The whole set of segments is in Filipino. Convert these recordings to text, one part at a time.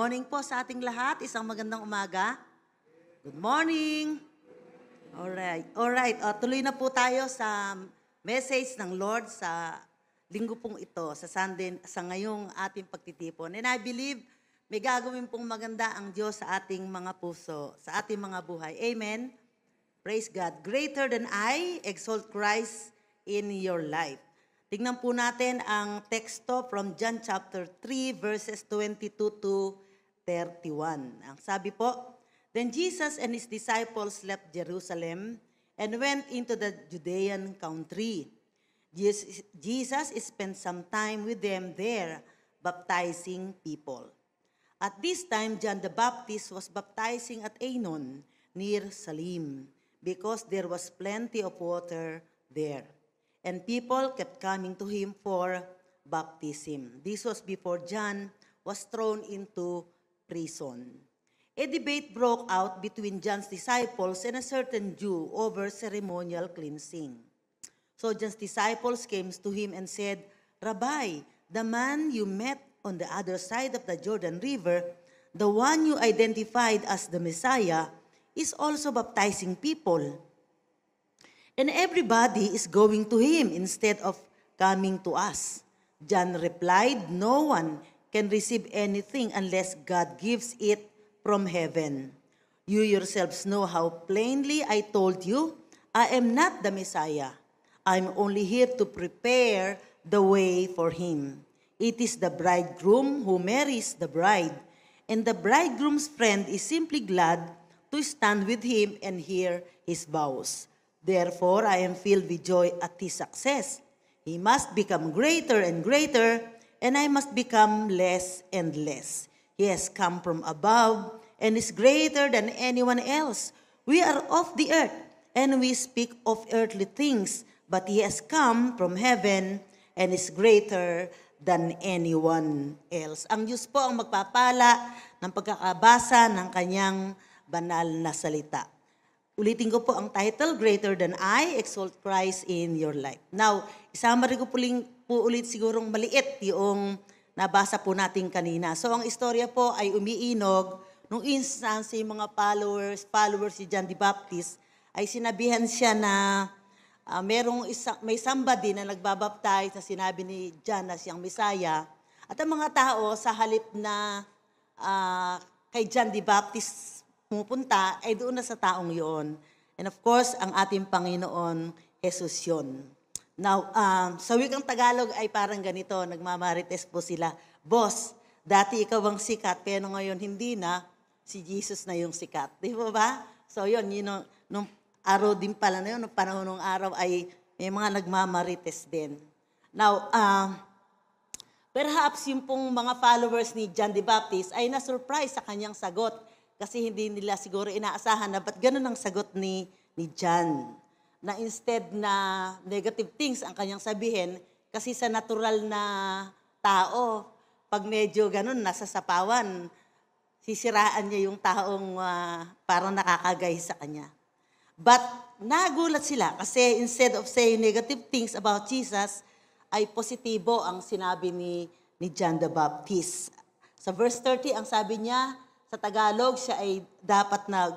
morning po sa ating lahat. Isang magandang umaga. Good morning. Alright. Tuloy na po tayo sa message ng Lord sa linggo pong ito, sa Sunday, sa ngayong ating pagtitipon. And I believe may gagawin pong maganda ang Diyos sa ating mga puso, sa ating mga buhay. Amen. Praise God. Greater than I, exalt Christ in your life. Tingnan po natin ang teksto from John chapter 3 verses 22 to 31. Ang sabi po, Then Jesus and his disciples left Jerusalem and went into the Judean country. Jesus spent some time with them there, baptizing people. At this time, John the Baptist was baptizing at Aenon, near Salim, because there was plenty of water there. And people kept coming to him for baptism. This was before John was thrown into prison. A debate broke out between John's disciples and a certain Jew over ceremonial cleansing. So John's disciples came to him and said, Rabbi, the man you met on the other side of the Jordan River, the one you identified as the Messiah, is also baptizing people. And everybody is going to him instead of coming to us. John replied, No one can receive anything unless God gives it from heaven. You yourselves know how plainly I told you, I am not the Messiah. I'm only here to prepare the way for him. It is the bridegroom who marries the bride, and the bridegroom's friend is simply glad to stand with him and hear his vows. Therefore, I am filled with joy at his success. He must become greater and greater, and I must become less and less. He has come from above and is greater than anyone else. We are of the earth, and we speak of earthly things, but he has come from heaven and is greater than anyone else. Ang Diyos po ang magpapala ng pagkakabasa ng kanyang banal na salita. Ulitin ko po ang title, Greater Than I, Exalt Christ in Your Life. Now, isama rin ko po ulit sigurong maliit yung nabasa po natin kanina. So, ang istorya po ay umiinog nung instance yung mga followers si John the Baptist, ay sinabihan siya na may somebody na nagbabaptize na sinabi ni John na siyang Messiah. At ang mga tao sa halip na kay John the Baptist pumupunta, ay doon na sa taong yun. And of course, ang ating Panginoon, Jesus yun. Now, sa wikang Tagalog ay parang ganito, nagmamarites po sila, Boss, dati ikaw ang sikat, pero ngayon hindi na, si Jesus na yung sikat. Di ba? So yun, nung araw din pala na yun, nung panahon ng araw ay may mga nagmamarites din. Now, perhaps yung pong mga followers ni John the Baptist ay na-surprise sa kanyang sagot. Kasi hindi nila siguro inaasahan na ba't ganun ang sagot ni John. Na instead na negative things ang kanyang sabihin, kasi sa natural na tao, pag medyo ganun, nasa sapawan, sisiraan niya yung taong parang nakakagay sa kanya. But nagulat sila kasi instead of saying negative things about Jesus, ay positibo ang sinabi ni John the Baptist. Sa verse 30, ang sabi niya, sa Tagalog, siya ay dapat na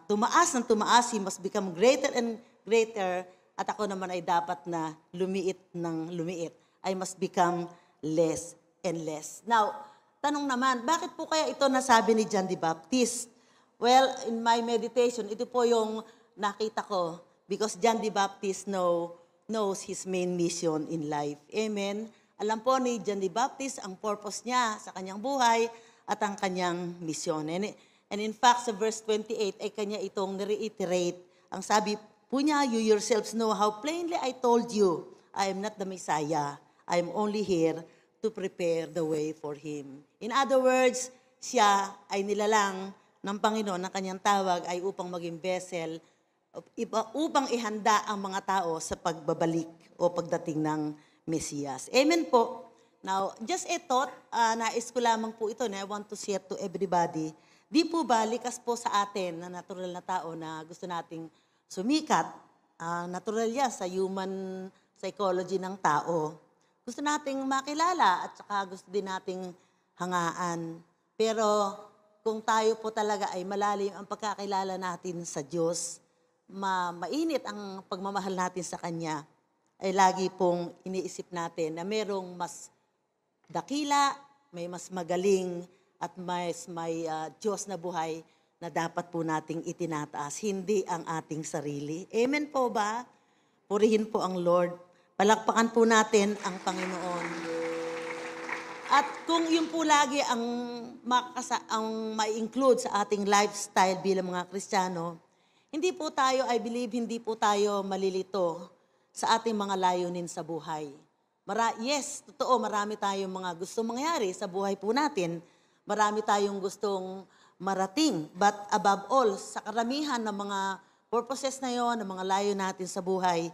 tumaas ng tumaas, he must become greater and greater, at ako naman ay dapat na lumiit ng lumiit. I must become less and less. Now, tanong naman, bakit po kaya ito nasabi ni John the Baptist? Well, in my meditation, ito po yung nakita ko, because John the Baptist knows his main mission in life. Amen? Alam po ni John the Baptist, ang purpose niya sa kanyang buhay, at ang kanyang misyon. And in fact, sa verse 28 ay kanya itong reiterate. Ang sabi po niya, you yourselves know how plainly I told you, I am not the Messiah. I am only here to prepare the way for him. In other words, siya ay nilalang ng Panginoon, ng kanyang tawag ay upang maging vessel, upang ihanda ang mga tao sa pagbabalik o pagdating ng Mesiyas. Amen po. Now, just a thought, nais ko lamang po ito na I want to share to everybody. Di po ba, likas po sa atin na natural na tao na gusto nating sumikat, natural yan sa human psychology ng tao. Gusto nating makilala at saka gusto din nating hangaan. Pero kung tayo po talaga ay malalim ang pagkakilala natin sa Diyos, mainit ang pagmamahal natin sa Kanya, ay lagi pong iniisip natin na merong mas dakila, may mas magaling, at may Diyos na buhay na dapat po nating itinataas, hindi ang ating sarili. Amen po ba? Purihin po ang Lord. Palakpakan po natin ang Panginoon. At kung yun po lagi ang ma-include sa ating lifestyle bilang mga Kristiyano, hindi po tayo, I believe, hindi po tayo malilito sa ating mga layunin sa buhay. Yes, totoo, marami tayong mga gustong mangyari sa buhay po natin. Marami tayong gustong marating. But above all, sa karamihan ng mga purposes na yon, ng mga layo natin sa buhay,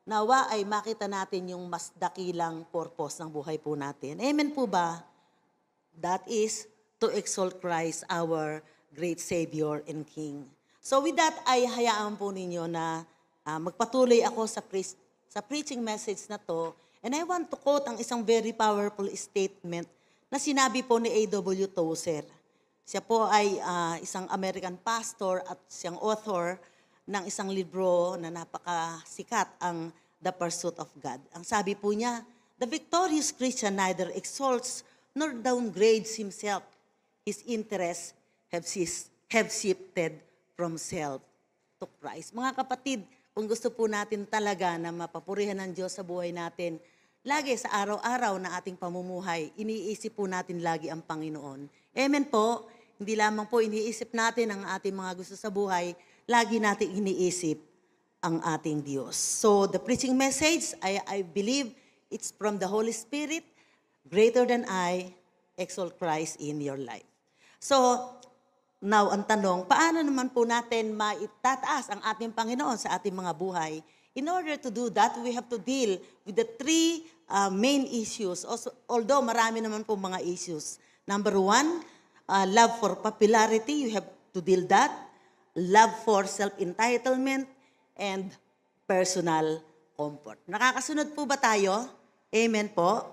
nawa ay makita natin yung mas dakilang purpose ng buhay po natin. Amen po ba? That is to exalt Christ, our great Savior and King. So with that, ay hayaan po ninyo na magpatuloy ako sa preaching message na to. And I want to quote ang isang very powerful statement na sinabi po ni A.W. Tozer. Siya po ay isang American pastor at siyang author ng isang libro na napakasikat, ang The Pursuit of God. Ang sabi po niya, the victorious Christian neither exalts nor downgrades himself. His interests have shifted from self to Christ. Mga kapatid, kung gusto po natin talaga na mapapurihan ng Diyos sa buhay natin, lagi sa araw-araw na ating pamumuhay, iniisip po natin lagi ang Panginoon. Amen po. Hindi lamang po iniisip natin ang ating mga gusto sa buhay, lagi natin iniisip ang ating Diyos. So the preaching message, I believe it's from the Holy Spirit, greater than I, exalt Christ in your life. So now ang tanong, paano naman po natin maitataas ang ating Panginoon sa ating mga buhay? In order to do that, we have to deal with the three main issues. Also, although marami naman po mga issues. Number one, love for popularity, you have to deal that. Love for self-entitlement and personal comfort. Nakakasunod po ba tayo? Amen po?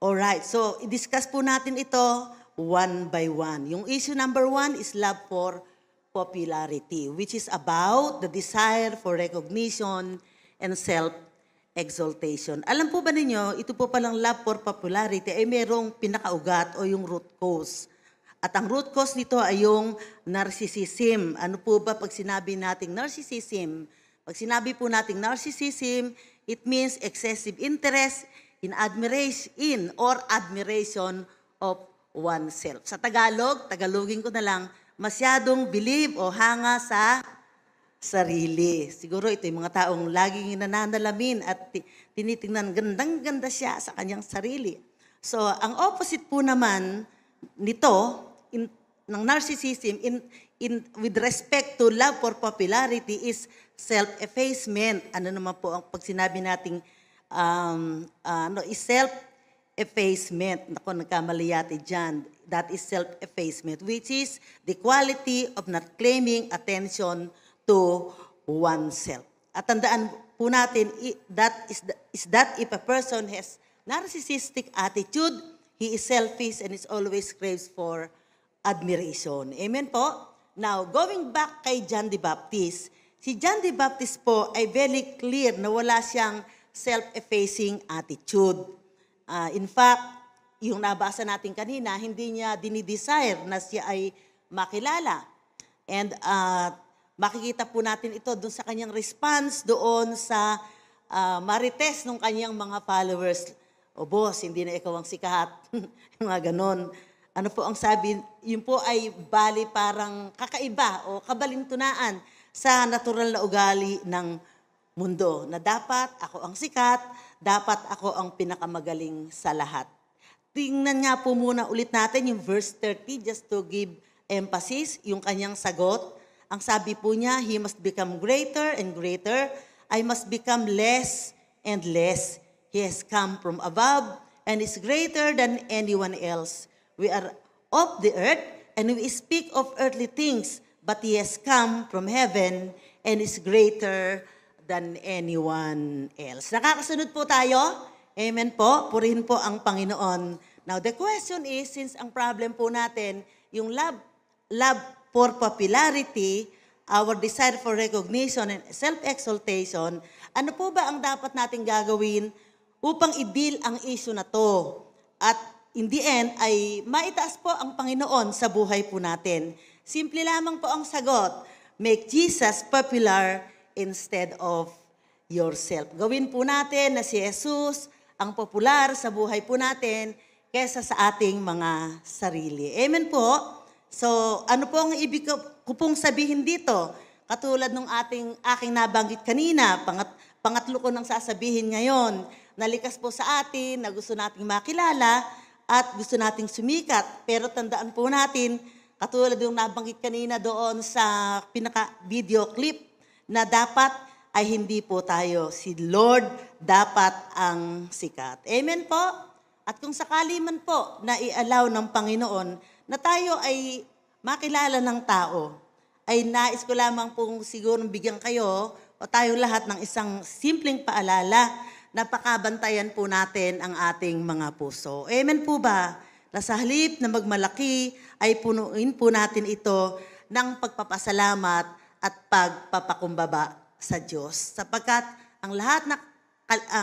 Alright, so i-discuss po natin ito one by one. Yung issue number one is love for popularity, which is about the desire for recognition and self-exaltation. Alam po ba ninyo, ito po palang love for popularity ay merong pinakaugat o yung root cause. At ang root cause nito ay yung narcissism. Ano po ba pag sinabi nating narcissism? Pag sinabi po nating narcissism, it means excessive interest in admiration of oneself. Sa Tagalogin ko na lang, masyadong believe o hanga sa sarili. Siguro ito yung mga taong laging nananalamin at tinitingnan, gandang-ganda siya sa kanyang sarili. So, ang opposite po naman nito, ng narcissism, with respect to love for popularity, is self-effacement. Ano naman po ang pag sinabi nating is self-effacement. Naku, nagkamali yata dyan. That is self-effacement, which is the quality of not claiming attention to oneself. At tandaan po natin, that if a person has narcissistic attitude, he is selfish and is always craves for admiration. Amen po? Now, going back kay John the Baptist, si John the Baptist po ay very clear na wala siyang self-effacing attitude. In fact, yung nabasa natin kanina, hindi niya dinidesire na siya ay makilala. And makikita po natin ito doon sa kanyang response doon sa marites ng kanyang mga followers. O boss, hindi na ikaw ang sikat. Mga ganon. Ano po ang sabi? Yun po ay bali parang kakaiba o kabalintunaan sa natural na ugali ng mundo. Na dapat ako ang sikat, dapat ako ang pinakamagaling sa lahat. Tingnan nga po muna ulit natin yung verse 30 just to give emphasis, yung kanyang sagot. Ang sabi po niya, he must become greater and greater. I must become less and less. He has come from above and is greater than anyone else. We are of the earth and we speak of earthly things, but he has come from heaven and is greater than anyone else. Nakakasunod po tayo? Amen po. Purihin po ang Panginoon. Now, the question is, since ang problem po natin, yung love for popularity, our desire for recognition and self-exaltation, ano po ba ang dapat nating gagawin upang i-deal ang issue na to? At in the end, ay maitaas po ang Panginoon sa buhay po natin. Simple lamang po ang sagot, make Jesus popular instead of yourself. Gawin po natin na si Jesus ang popular sa buhay po natin kesa sa ating mga sarili. Amen po? So, ano po ang ibig ko pong sabihin dito? Katulad ng aking nabanggit kanina, pangatlo ko nang sasabihin ngayon, nalikas po sa atin na gusto nating makilala at gusto nating sumikat. Pero tandaan po natin, katulad yung nabanggit kanina doon sa pinaka-video clip, na dapat ay hindi po tayo. Si Lord dapat ang sikat. Amen po? At kung sakali man po na i-allow ng Panginoon na tayo ay makilala ng tao, ay nais ko lamang pong siguro bigyan kayo o tayo lahat ng isang simpleng paalala na pakabantayan po natin ang ating mga puso. Amen po ba? Na sa halip na magmalaki ay punuin po natin ito ng pagpapasalamat at pagpapakumbaba sa Diyos. Sapagkat ang lahat na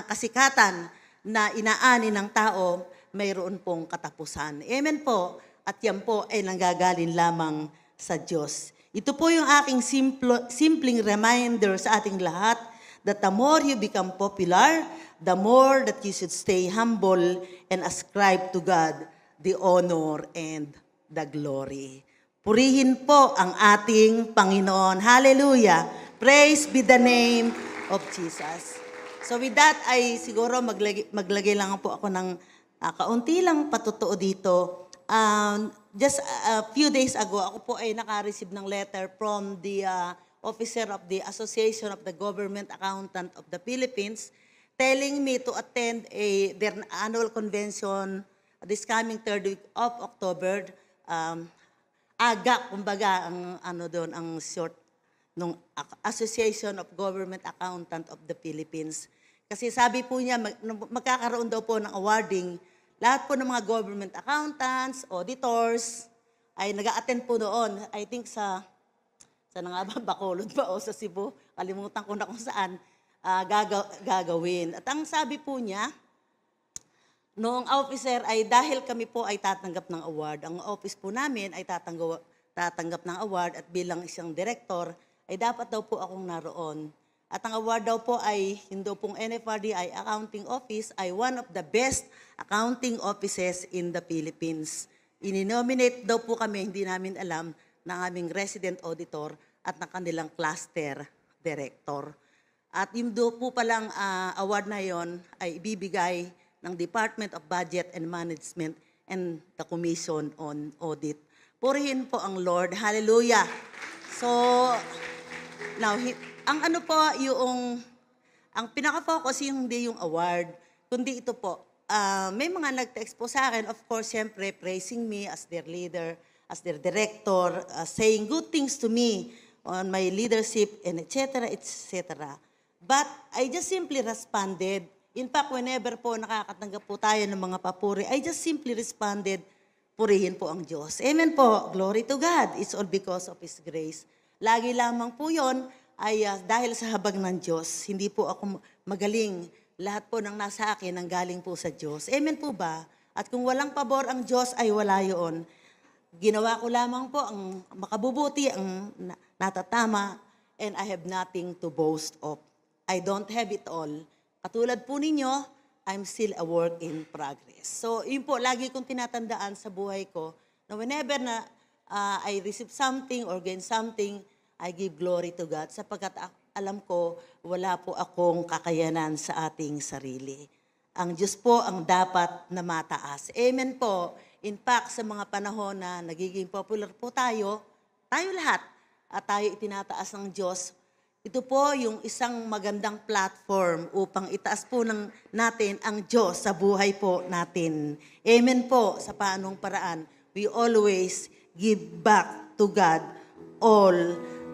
kasikatan na inaani ng tao, mayroon pong katapusan. Amen po. At yan po ay nanggagaling lamang sa Diyos. Ito po yung aking simpleng reminder sa ating lahat that the more you become popular, the more that you should stay humble and ascribe to God the honor and the glory. Purihin po ang ating Panginoon. Hallelujah! Praise be the name of Jesus. So with that, ay siguro maglagay lang po ako ng kaunti lang patutuo dito. Just a few days ago, ako po ay naka-receive ng letter from the officer of the Association of the Government Accountant of the Philippines telling me to attend their annual convention this coming 3rd week of October. Kumbaga, ang short ng Association of Government Accountant of the Philippines. Kasi sabi po niya, magkakaroon daw po ng awarding. Lahat po ng mga government accountants, auditors, ay nag-a-attend po doon. I think sa nga ba, Bacolod ba o sa Cebu, kalimutan ko na kung saan, gagawin. At ang sabi po niya, noong officer ay dahil kami po ay tatanggap ng award, ang office po namin ay tatanggap ng award at bilang isang director, ay dapat daw po akong naroon. At ang award daw po ay, yung daw pong NFRDI Accounting Office ay one of the best accounting offices in the Philippines. Ininominate daw po kami, hindi namin alam, ng aming resident auditor at ng kanilang cluster director. At yung daw po palang award na yon ay ibibigay ng Department of Budget and Management and the Commission on Audit. Purihin po ang Lord. Hallelujah! So, now, ang ano po, ang pinaka-focus hindi yung award, kundi ito po, may mga nag-text po sa akin, of course, siyempre, praising me as their leader, as their director, saying good things to me on my leadership, and etc., etc. But I just simply responded. In fact, whenever po nakakatanggap po tayo ng mga papuri, I just simply responded, purihin po ang Diyos. Amen po. Glory to God. It's all because of His grace. Lagi lamang po yon ay dahil sa habag ng Diyos. Hindi po ako magaling. Lahat po ng nasa akin ang galing po sa Diyos. Amen po ba? At kung walang pabor ang Diyos ay wala yun. Ginawa ko lamang po ang makabubuti, ang natatama, and I have nothing to boast of. I don't have it all. Katulad po ninyo, I'm still a work in progress. So, yun po, lagi kong tinatandaan sa buhay ko na whenever na I receive something or gain something, I give glory to God sapagkat alam ko wala po akong kakayanan sa ating sarili. Ang Diyos po ang dapat na mataas. Amen po. In fact, sa mga panahon na nagiging popular po tayo lahat, at tayo itinataas ng Diyos, ito po yung isang magandang platform upang itaas po natin ang Diyos sa buhay po natin. Amen po. Sa paanong paraan, we always give back to God all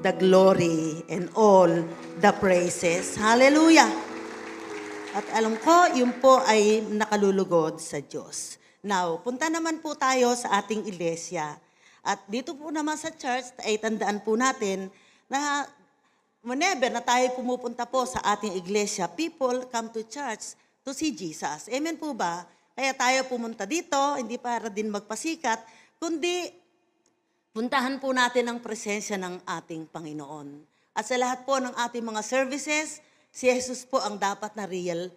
the glory and all the praises. Hallelujah! At alam ko, yun po ay nakalulugod sa Diyos. Now, punta naman po tayo sa ating iglesia. At dito po naman sa church, ay tandaan po natin na whenever na tayo pumupunta po sa ating iglesia, people come to church to see Jesus. Amen po ba? Kaya tayo pumunta dito, hindi para din magpasikat, kundi puntahan po natin ang presensya ng ating Panginoon. At sa lahat po ng ating mga services, si Jesus po ang dapat na real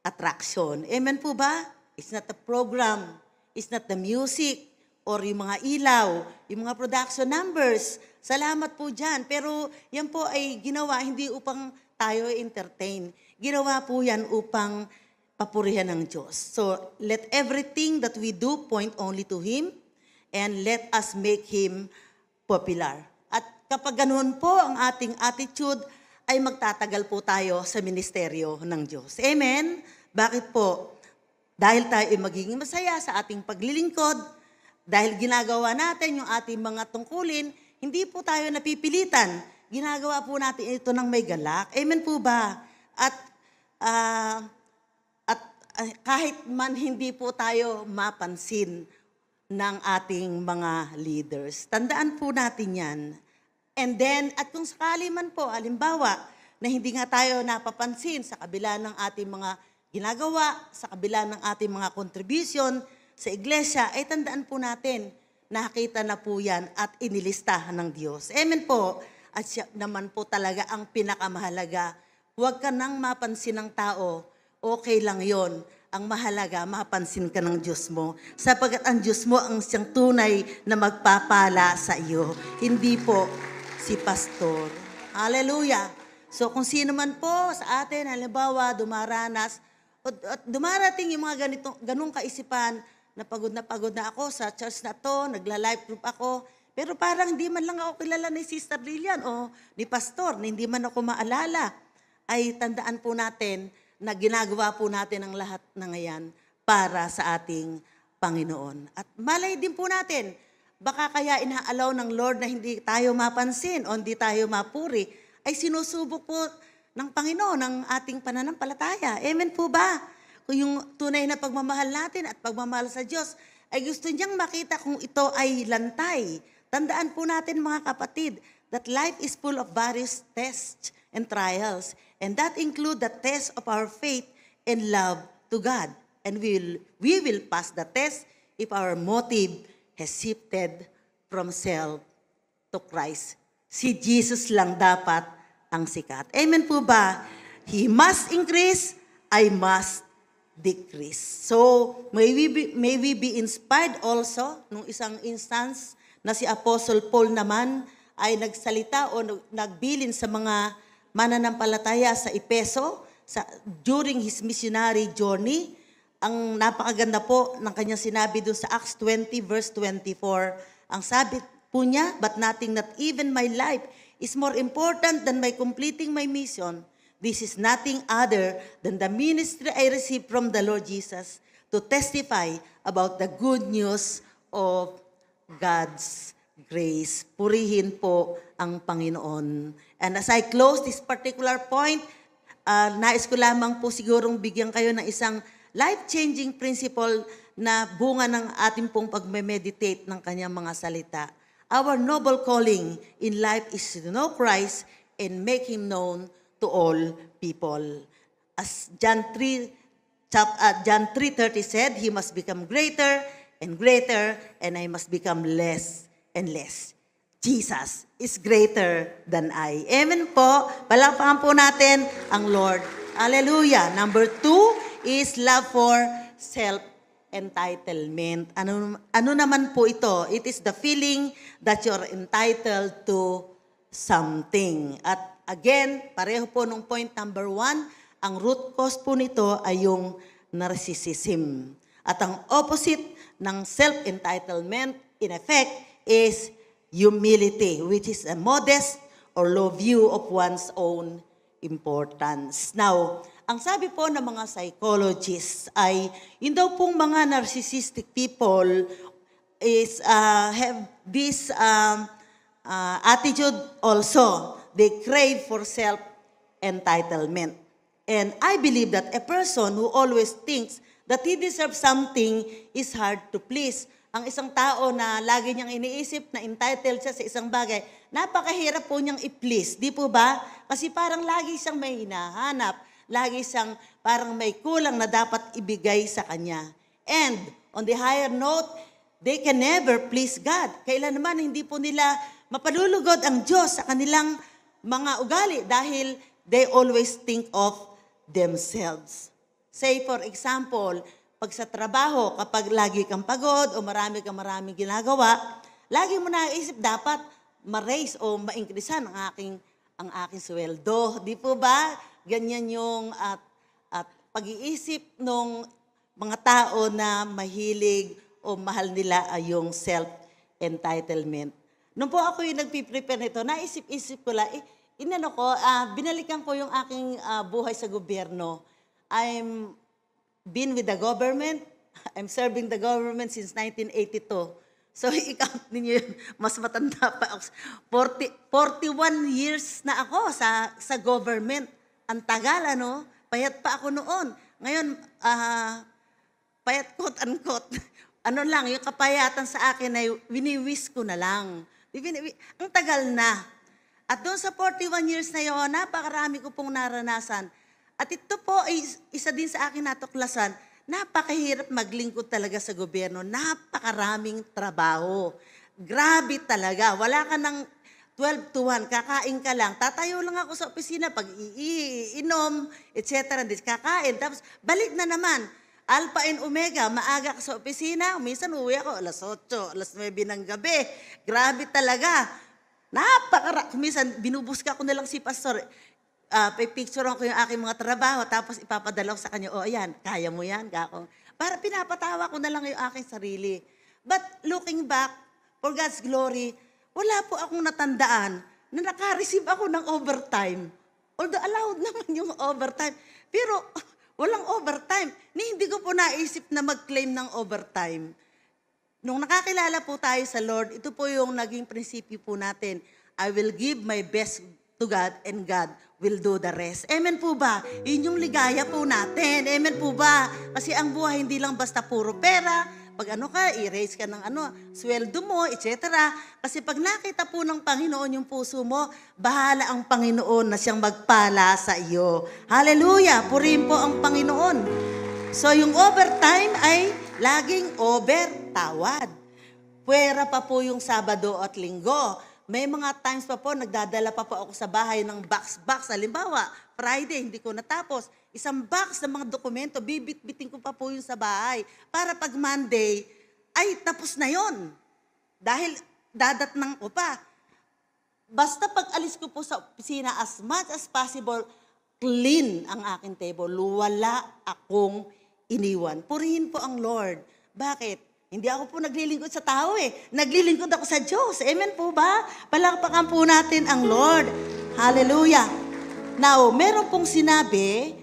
attraction. Amen po ba? It's not the program, it's not the music, or yung mga ilaw, yung mga production numbers. Salamat po dyan. Pero yan po ay ginawa hindi upang tayo entertain. Ginawa po yan upang papurihan ng Diyos. So, let everything that we do point only to Him and let us make Him popular. At kapag ganoon po ang ating attitude, ay magtatagal po tayo sa ministeryo ng Diyos. Amen? Bakit po? Dahil tayo ay magiging masaya sa ating paglilingkod, dahil ginagawa natin yung ating mga tungkulin, hindi po tayo napipilitan. Ginagawa po natin ito ng may galak. Amen po ba? At kahit man hindi po tayo mapansin ng ating mga leaders, tandaan po natin yan. And then, at kung sakali man po, halimbawa, na hindi nga tayo napapansin sa kabila ng ating mga ginagawa, sa kabila ng ating mga contribution sa iglesia, ay tandaan po natin, nakita na po yan at inilistahan ng Diyos. Amen po. At siya naman po talaga ang pinakamahalaga. Huwag ka nang mapansin ng tao, okay lang yon. Ang mahalaga, mapansin ka ng Diyos mo. Sapagat ang Diyos mo ang siyang tunay na magpapala sa iyo. Hindi po si pastor. Hallelujah. So kung sino man po sa atin, halimbawa, dumaranas, at dumarating yung mga ganung kaisipan, na pagod na ako sa church na to, nagla-life group ako, pero parang hindi man lang ako kilala ni Sister Lilian o ni Pastor, na hindi man ako maalala, ay tandaan po natin na ginagawa po natin ang lahat na ngayon para sa ating Panginoon. At malay din po natin, baka kaya inaalaw ng Lord na hindi tayo mapansin o hindi tayo mapuri, ay sinusubok po ng Panginoon ang ating pananampalataya. Amen po ba? Kung yung tunay na pagmamahal natin at pagmamahal sa Diyos, ay gusto niyang makita kung ito ay lantay. Tandaan po natin mga kapatid, that life is full of various tests and trials. And that include the test of our faith and love to God. And we will pass the test if our motive has shifted from self to Christ. Si Jesus lang dapat ang sikat. Amen po ba? He must increase, I must decrease. So, may we be inspired also nung isang instance na si Apostle Paul naman ay nagsalita o nagbilin sa mga mananampalataya sa Efeso during his missionary journey. Ang napakaganda po ng kanyang sinabi doon sa Acts 20 verse 24. Ang sabi po niya, but nothing, not even my life, is more important than my completing my mission. This is nothing other than the ministry I received from the Lord Jesus to testify about the good news of God's grace. Purihin po ang Panginoon. And as I close this particular point, nais ko lamang po sigurong bigyan kayo ng isang life-changing principle na bunga ng ating pong pagme-meditate ng kanyang mga salita. Our noble calling in life is to know Christ and make Him known to all people. As John 3:30 said, He must become greater and greater, and I must become less and less. Jesus is greater than I. Amen po. Palakpakan po natin ang Lord. Hallelujah. Number 2 is love for self-entitlement. Ano naman po ito? It is the feeling that you're entitled to something. At again, pareho po nung point number 1, ang root cause po nito ay yung narcissism. At ang opposite ng self-entitlement, in effect, is humility, which is a modest or low view of one's own importance. Now, ang sabi po ng mga psychologists ay, yun daw pong mga narcissistic people is have this attitude also. They crave for self-entitlement. And I believe that a person who always thinks that he deserves something is hard to please. Ang isang tao na lagi niyang iniisip na entitled siya sa isang bagay, napakahirap po niyang i-please. Di po ba? Kasi parang lagi siyang may hinahanap. Lagi siyang parang may kulang na dapat ibigay sa kanya. And on the higher note, they can never please God. Kailan naman hindi po nila mapalulugod ang Diyos sa kanilang mga ugali dahil they always think of themselves. Say for example, pag sa trabaho, kapag lagi kang pagod o maraming ginagawa, lagi mo naisip dapat ma-raise o ma-increasean ang aking sweldo. Di po ba? Ganyan yung at pag-iisip ng mga tao na mahilig o mahal nila ay yung self-entitlement. Nung po ako yung nagpiprepare nito, naisip-isip ko lang, binalikan ko yung aking buhay sa gobyerno. I'm been with the government. I'm serving the government since 1982. So, i-count ninyo yun, mas matanda pa ako. 41 years na ako sa government. Ang tagal, ano? Payat pa ako noon. Ngayon, payat quote-unquote. Ano lang, yung kapayatan sa akin ay wini-wish ko na lang. Ang tagal na. At doon sa 41 years na yun, napakarami ko pong naranasan. At ito po ay isa din sa akin natuklasan, napakahirap maglingkod talaga sa gobyerno. Napakaraming trabaho. Grabe talaga. Wala ka ng 12 to 1, kakain ka lang. Tatayo lang ako sa opisina pag iinom, etc. Kakain. Tapos balik na naman. Alpha and Omega, maaga ka sa opisina. Minsan uwi ako, alas 8, alas 9 ng gabi. Grabe talaga. Minsan binubuska ko na lang si pastor. Picture ko yung aking mga trabaho, tapos ipapadala ko sa kanya, ayan, kaya mo yan, kako. Para pinapatawa ko na lang yung aking sarili. But looking back, for God's glory, wala po akong natandaan na naka-receive ako ng overtime. Although allowed naman yung overtime. Pero walang overtime. Hindi ko po naisip na mag-claim ng overtime. Nung nakakilala po tayo sa Lord, ito po yung naging prinsipyo po natin. I will give my best to God and God will do the rest. Amen po ba? Yun yung ligaya po natin. Amen po ba? Kasi ang buhay hindi lang basta puro pera. Pag i-raise ka ng sweldo mo, etc. Kasi pag nakita po ng Panginoon yung puso mo, bahala ang Panginoon na siyang magpala sa iyo. Hallelujah! Purihin po ang Panginoon. So yung overtime ay laging overtawad. Puwera pa po yung Sabado at Linggo. May mga times pa po, nagdadala pa po ako sa bahay ng box. Halimbawa, Friday, hindi ko natapos. Isang box ng mga dokumento, bibit-bitin ko pa po yun sa bahay. Para pag Monday, ay tapos na yon. Dahil dadatnang ko pa. Basta pag alis ko po sa opisina, as much as possible, clean ang aking table. Wala akong iniwan. Purihin po ang Lord. Bakit? Hindi ako po naglilingkod sa tao Naglilingkod ako sa Diyos. Amen po ba? Palakpakan po natin ang Lord. Hallelujah. Now, meron pong sinabi,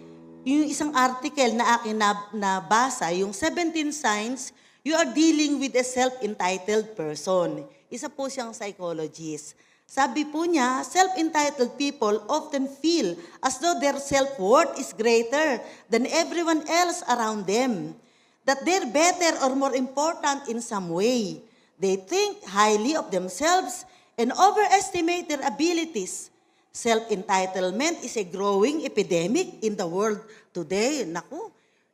yung isang article na akin nabasa, yung 17 signs you are dealing with a self-entitled person. Isa po siyang psychologist. Sabi po niya, self-entitled people often feel as though their self-worth is greater than everyone else around them. That they're better or more important in some way. They think highly of themselves and overestimate their abilities. Self-entitlement is a growing epidemic in the world today. Naku,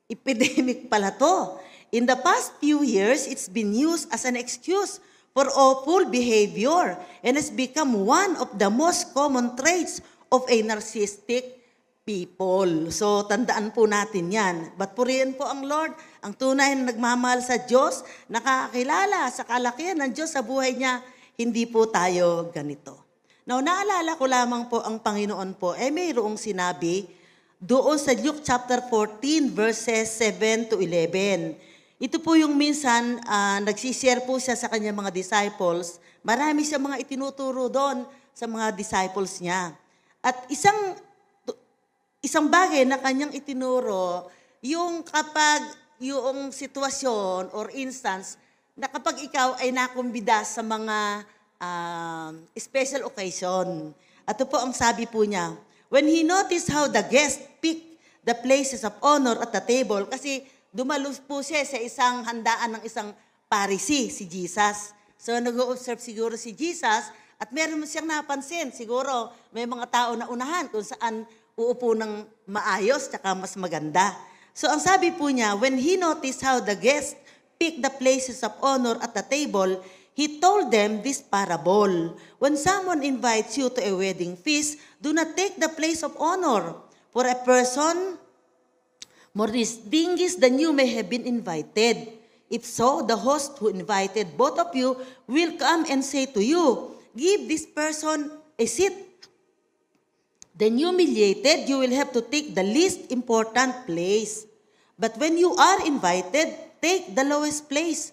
epidemic pala to. In the past few years, it's been used as an excuse for awful behavior and has become one of the most common traits of a narcissistic people. So, tandaan po natin yan. But purihin po ang Lord, ang tunay na nagmamahal sa Diyos, nakakakilala sa kalakihan ng Diyos sa buhay niya, hindi po tayo ganito. Now, naalala ko lamang po ang Panginoon po, mayroong sinabi doon sa Luke chapter 14, verses 7 to 11. Ito po yung minsan, nagsishare po siya sa kanyang mga disciples. Marami siya mga itinuturo doon sa mga disciples niya. At isang bagay na kanyang itinuro, yung kapag yung sitwasyon or instance na kapag ikaw ay nakumbida sa mga special occasion. Ito po ang sabi po niya, when he noticed how the guests pick the places of honor at the table, kasi dumalo po siya sa isang handaan ng isang Pharisee, si Jesus. So nag-o-observe siguro si Jesus at meron mo siyang napansin. Siguro may mga tao na unahan kung saan uupo ng maayos tsaka mas maganda. So ang sabi po niya, when he noticed how the guests picked the places of honor at the table, he told them this parable. When someone invites you to a wedding feast, do not take the place of honor. For a person more distinguished than you may have been invited. If so, the host who invited both of you will come and say to you, give this person a seat. Then humiliated, you will have to take the least important place. But when you are invited, take the lowest place.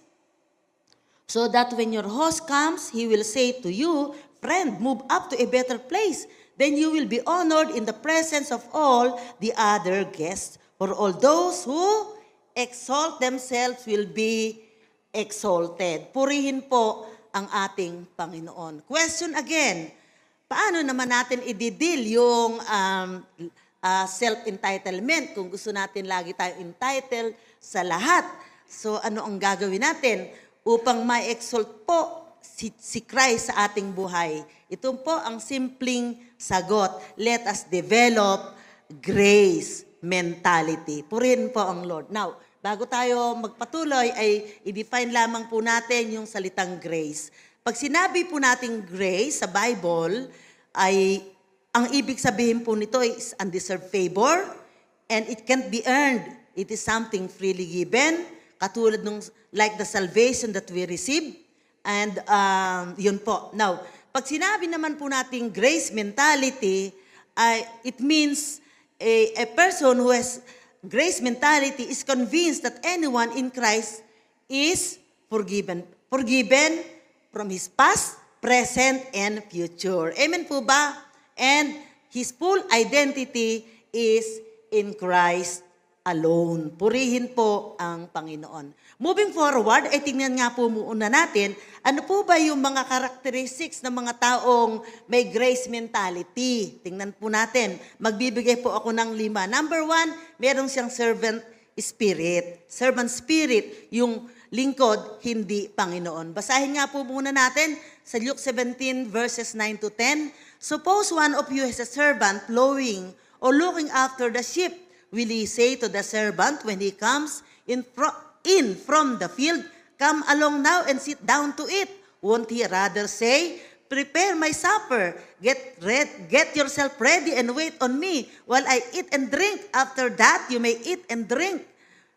So that when your host comes, he will say to you, friend, move up to a better place. Then you will be honored in the presence of all the other guests. For all those who exalt themselves will be exalted. Purihin po ang ating Panginoon. Question again, paano naman natin i-deal yung self-entitlement kung gusto natin lagi tayo entitled sa lahat? So ano ang gagawin natin upang ma-exalt po si Christ sa ating buhay? Ito po ang simpleng sagot. Let us develop grace mentality. Purihin po ang Lord. Now, bago tayo magpatuloy ay i-define lamang po natin yung salitang grace. Pag sinabi po nating grace sa Bible, ay ang ibig sabihin po nito is undeserved favor and it can't be earned. It is something freely given, katulad nung like the salvation that we receive. And yun po. Now, pag sinabi naman po nating grace mentality, it means a person who has grace mentality is convinced that anyone in Christ is forgiven. Forgiven from his past, present, and future. Amen po ba? And his full identity is in Christ alone. Purihin po ang Panginoon. Moving forward, ay tingnan nga po muna natin, ano po ba yung mga characteristics ng mga taong may grace mentality? Tingnan po natin. Magbibigay po ako ng 5. Number 1, meron siyang servant spirit. Servant spirit, yung lingkod, hindi Panginoon. Basahin nga po muna natin sa Luke 17 verses 9 to 10. Suppose one of you has a servant plowing or looking after the sheep. Will he say to the servant when he comes in from the field, come along now and sit down to eat? Won't he rather say, prepare my supper, get yourself ready and wait on me while I eat and drink. After that, you may eat and drink.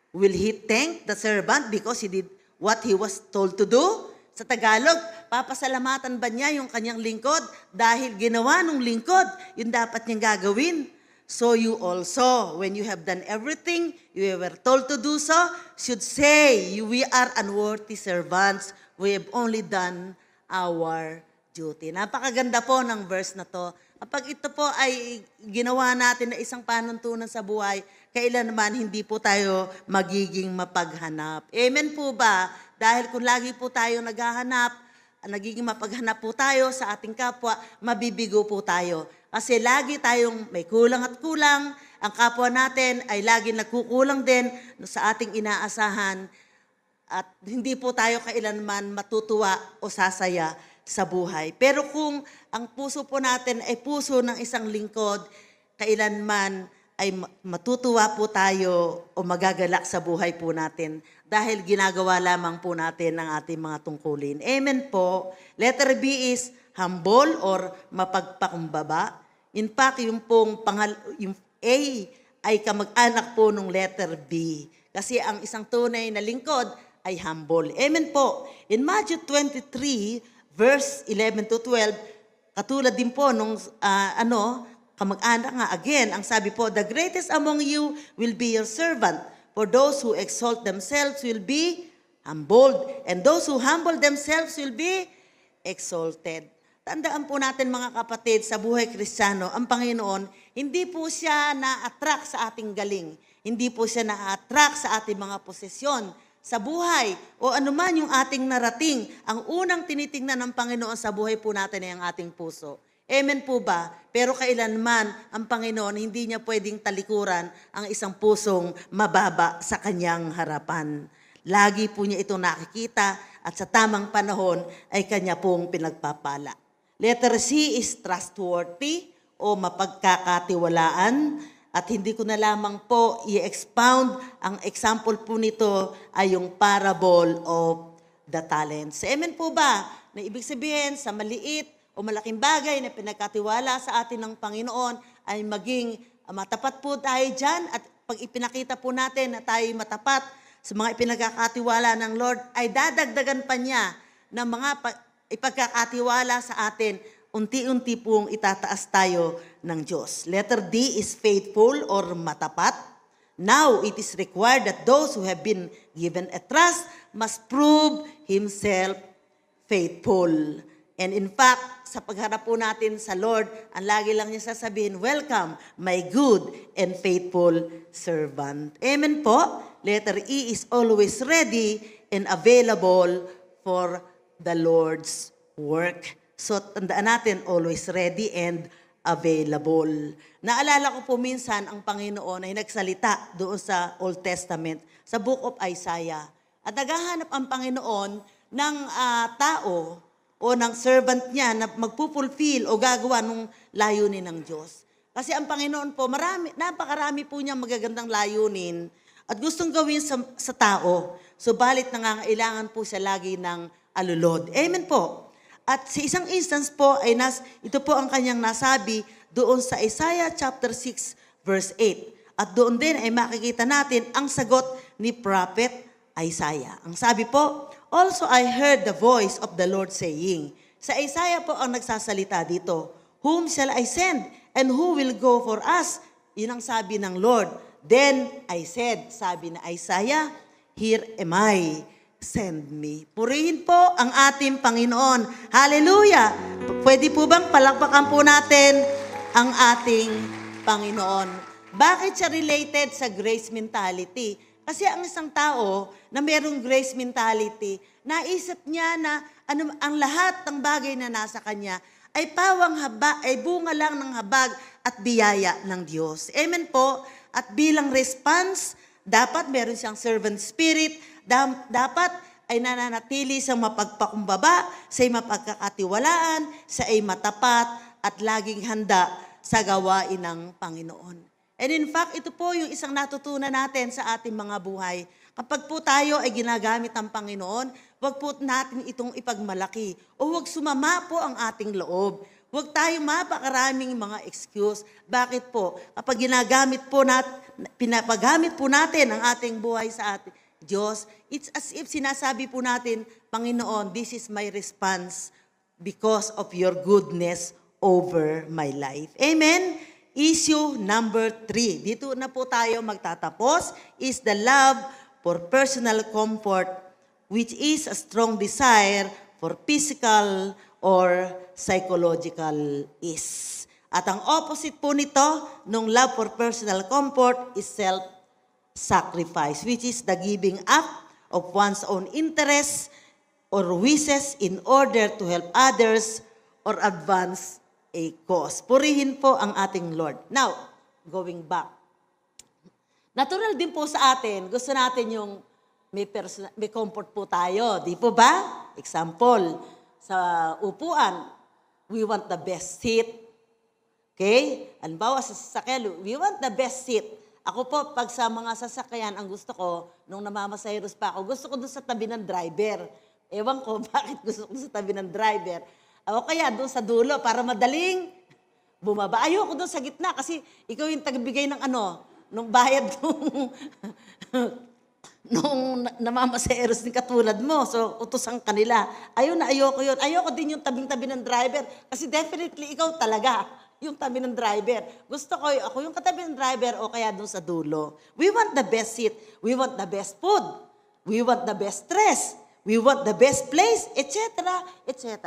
Will he thank the servant because he did what he was told to do? Sa Tagalog, papasalamatan ba niya yung kanyang lingkod dahil ginawa ng lingkod yung dapat niyang gagawin? So you also, when you have done everything you were told to do so, should say, we are unworthy servants. We have only done our duty. Napakaganda po ng verse na to. Kapag ito po ay ginawa natin na isang panuntunan sa buhay, kailan naman hindi po tayo magiging mapaghanap. Amen po ba? Dahil kung lagi po tayo naghahanap, nagiging mapaghanap po tayo sa ating kapwa, mabibigo po tayo. Kasi lagi tayong may kulang at kulang, ang kapwa natin ay lagi nagkukulang din sa ating inaasahan at hindi po tayo kailanman matutuwa o sasaya sa buhay. Pero kung ang puso po natin ay puso ng isang lingkod, kailanman ay matutuwa po tayo o magagalak sa buhay po natin dahil ginagawa lamang po natin ang ating mga tungkulin. Amen po. Letter B is humble or mapagpakumbaba. In fact, yung A ay kamag-anak po ng letter B. Kasi ang isang tunay na lingkod ay humble. Amen po. In Matthew 23, verse 11 to 12, katulad din po nung kamag-anak nga again, ang sabi po, the greatest among you will be your servant. For those who exalt themselves will be humbled, and those who humble themselves will be exalted. Tandaan po natin mga kapatid, sa buhay Kristiyano, ang Panginoon, hindi po siya na-attract sa ating galing. Hindi po siya na-attract sa ating mga posisyon sa buhay o anuman yung ating narating. Ang unang tinitingnan ng Panginoon sa buhay po natin ay ang ating puso. Amen po ba? Pero kailanman ang Panginoon, hindi niya pwedeng talikuran ang isang pusong mababa sa kanyang harapan. Lagi po niya ito nakikita at sa tamang panahon ay kanya pong pinagpapala. Letter C is trustworthy o mapagkakatiwalaan. At hindi ko na lamang po i-expound. Ang example po nito ay yung parable of the talents. Amen po ba? Na ibig sabihin sa maliit o malaking bagay na pinagkatiwala sa atin ng Panginoon ay maging matapat po tayo dyan. At pag ipinakita po natin na tayo matapat sa mga ipinagkakatiwala ng Lord, ay dadagdagan pa niya ng mga ipagkakatiwala sa atin. Unti-unti pong itataas tayo ng Diyos. Letter D is faithful or matapat. Now, it is required that those who have been given a trust must prove himself faithful. And in fact, sa pagharap po natin sa Lord, ang lagi lang niya sasabihin, welcome, my good and faithful servant. Amen po. Letter E is always ready and available for the Lord's work. So, tandaan natin, always ready and available. Naalala ko po minsan ang Panginoon ay nagsalita doon sa Old Testament, sa Book of Isaiah. At naghahanap ang Panginoon ng tao o ng servant niya na magpupulfill o gagawa ng layunin ng Diyos. Kasi ang Panginoon po, napakarami po niya magagandang layunin at gustong gawin sa tao. Subalit nangangailangan po siya lagi ng alulod. Amen po. At sa isang instance po, ay ito po ang kanyang nasabi doon sa Isaiah chapter 6 verse 8. At doon din ay makikita natin ang sagot ni Prophet Isaiah. Ang sabi po, also I heard the voice of the Lord saying, sa Isaiah po ang nagsasalita dito, whom shall I send and who will go for us? Yun ang sabi ng Lord. Then I said, sabi na Isaiah, here am I. Send me. Purihin po ang ating Panginoon. Hallelujah! Pwede po bang palakpakan po natin ang ating Panginoon? Bakit siya related sa grace mentality? Kasi ang isang tao na mayroong grace mentality, naisip niya na ang lahat ng bagay na nasa kanya ay ay bunga lang ng habag at biyaya ng Diyos. Amen po. At bilang response, dapat meron siyang servant spirit, dapat ay nananatili sa mapagpakumbaba, sa mapagkakatiwalaan, sa matapat at laging handa sa gawain ng Panginoon. And in fact, ito po yung isang natutunan natin sa ating mga buhay. Kapag po tayo ay ginagamit ng Panginoon, wag po natin itong ipagmalaki o wag sumama po ang ating loob. Huwag tayo mapakaraming mga excuse. Bakit po? Kapag pinapagamit po natin ang ating buhay sa ating Diyos, it's as if sinasabi po natin, Panginoon, this is my response because of your goodness over my life. Amen? Issue number 3. Dito na po tayo magtatapos is the love for personal comfort, which is a strong desire for physical or psychological ease. At ang opposite po nito, nung love for personal comfort is self-sacrifice, which is the giving up of one's own interests or wishes in order to help others or advance a cause. Purihin po ang ating Lord. Now, going back. Natural din po sa atin, gusto natin yung may comfort po tayo. Di po ba? Example, sa upuan, we want the best seat. Okay? Halimbawa sa sasakyan, we want the best seat. Ako po, pag sa mga sasakyan, ang gusto ko, nung namamasayros pa ako, gusto ko doon sa tabi ng driver. Ewan ko, bakit gusto ko sa tabi ng driver. O kaya doon sa dulo, para madaling bumaba. Ayoko doon sa gitna kasi ikaw yung tagbigay ng nung bayad nung namamaseros din katulad mo. So, utusan kanila. Ayoko yun. Ayoko din yung tabing-tabi ng driver. Kasi definitely, ikaw talaga yung tabi ng driver. Gusto ko, ako yung katabi ng driver o kaya doon sa dulo. We want the best seat. We want the best food. We want the best dress. We want the best place, etc., etc.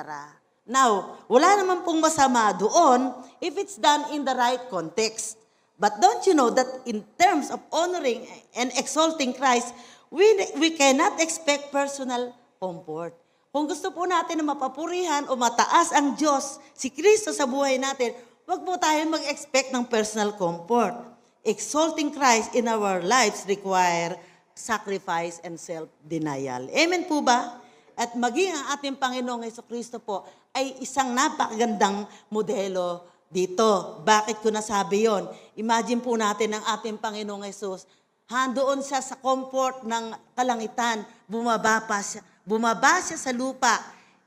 Now, wala naman pong masama doon if it's done in the right context. But don't you know that in terms of honoring and exalting Christ, we cannot expect personal comfort. Kung gusto po natin na mapapurihan o mataas ang Diyos, si Kristo sa buhay natin, huwag po tayo mag-expect ng personal comfort. Exalting Christ in our lives require sacrifice and self-denial. Amen po ba? At maging ang ating Panginoong Jesucristo po ay isang napakagandang modelo dito. Bakit ko nasabi yon? Imagine po natin ang ating Panginoong Jesus. Doon siya sa comfort ng kalangitan, bumaba siya sa lupa,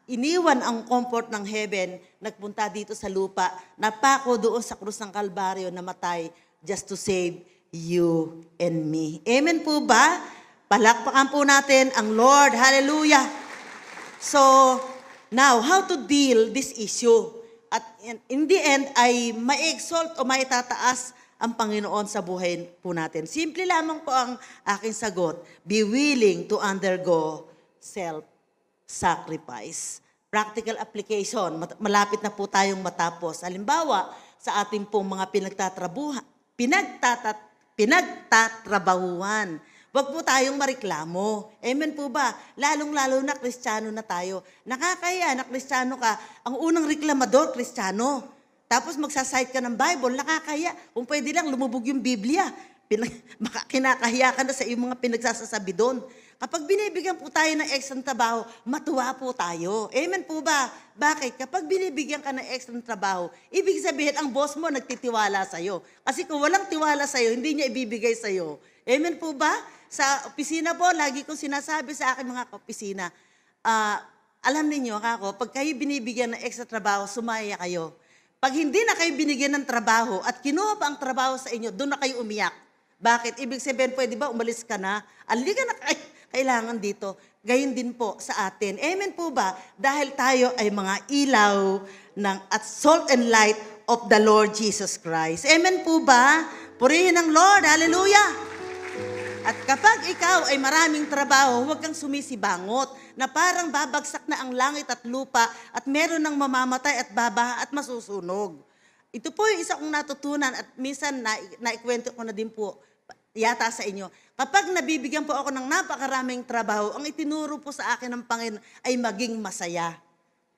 iniwan ang comfort ng heaven, nagpunta dito sa lupa, napako doon sa krus ng Kalbaryo, namatay just to save you and me. Amen po ba? Palakpakan po natin ang Lord. Hallelujah! So, now, how to deal this issue? At in the end, ay ma-exalt o maitataas ang Panginoon sa buhay po natin. Simple lamang po ang aking sagot. Be willing to undergo self-sacrifice. Practical application. Malapit na po tayong matapos. Halimbawa, sa ating pong mga pinagtatrabahuhan. Huwag po tayong mareklamo. Amen po ba? Lalong-lalo na Kristiyano na tayo. Nakakaya na Kristiyano ka, ang unang reklamador, Kristiyano. Tapos magsasite ka ng Bible, nakakaya. Kung pwede lang, lumubog yung Biblia. Kinakahiya ka na sa iyong mga pinagsasasabi doon. Kapag binibigyan po tayo ng extra trabaho, matuwa po tayo. Amen po ba? Bakit? Kapag binibigyan ka ng extra trabaho, ibig sabihin ang boss mo nagtitiwala sa'yo. Kasi kung walang tiwala sa'yo, hindi niya ibibigay sa'yo. Amen po ba? Sa opisina po, lagi kong sinasabi sa aking mga kaopisina, alam ninyo, kako, pag kayo binibigyan ng extra trabaho, sumaya kayo. Pag hindi na kayo binigyan ng trabaho at kinuha pa ang trabaho sa inyo, doon na kayo umiyak. Bakit? Ibig sabihin, pwede ba umalis ka na? Alin ka na kailangan dito. Gayon din po sa atin. Amen po ba? Dahil tayo ay mga ilaw at salt and light of the Lord Jesus Christ. Amen po ba? Purihin ang Lord. Hallelujah! At kapag ikaw ay maraming trabaho, huwag kang sumisibangot na parang babagsak na ang langit at lupa at meron ng mamamatay at babaha at masusunog. Ito po yung isa kong natutunan at minsan naikwento ko na din po yata sa inyo. Kapag nabibigyan po ako ng napakaraming trabaho, ang itinuro po sa akin ng Panginoon ay maging masaya.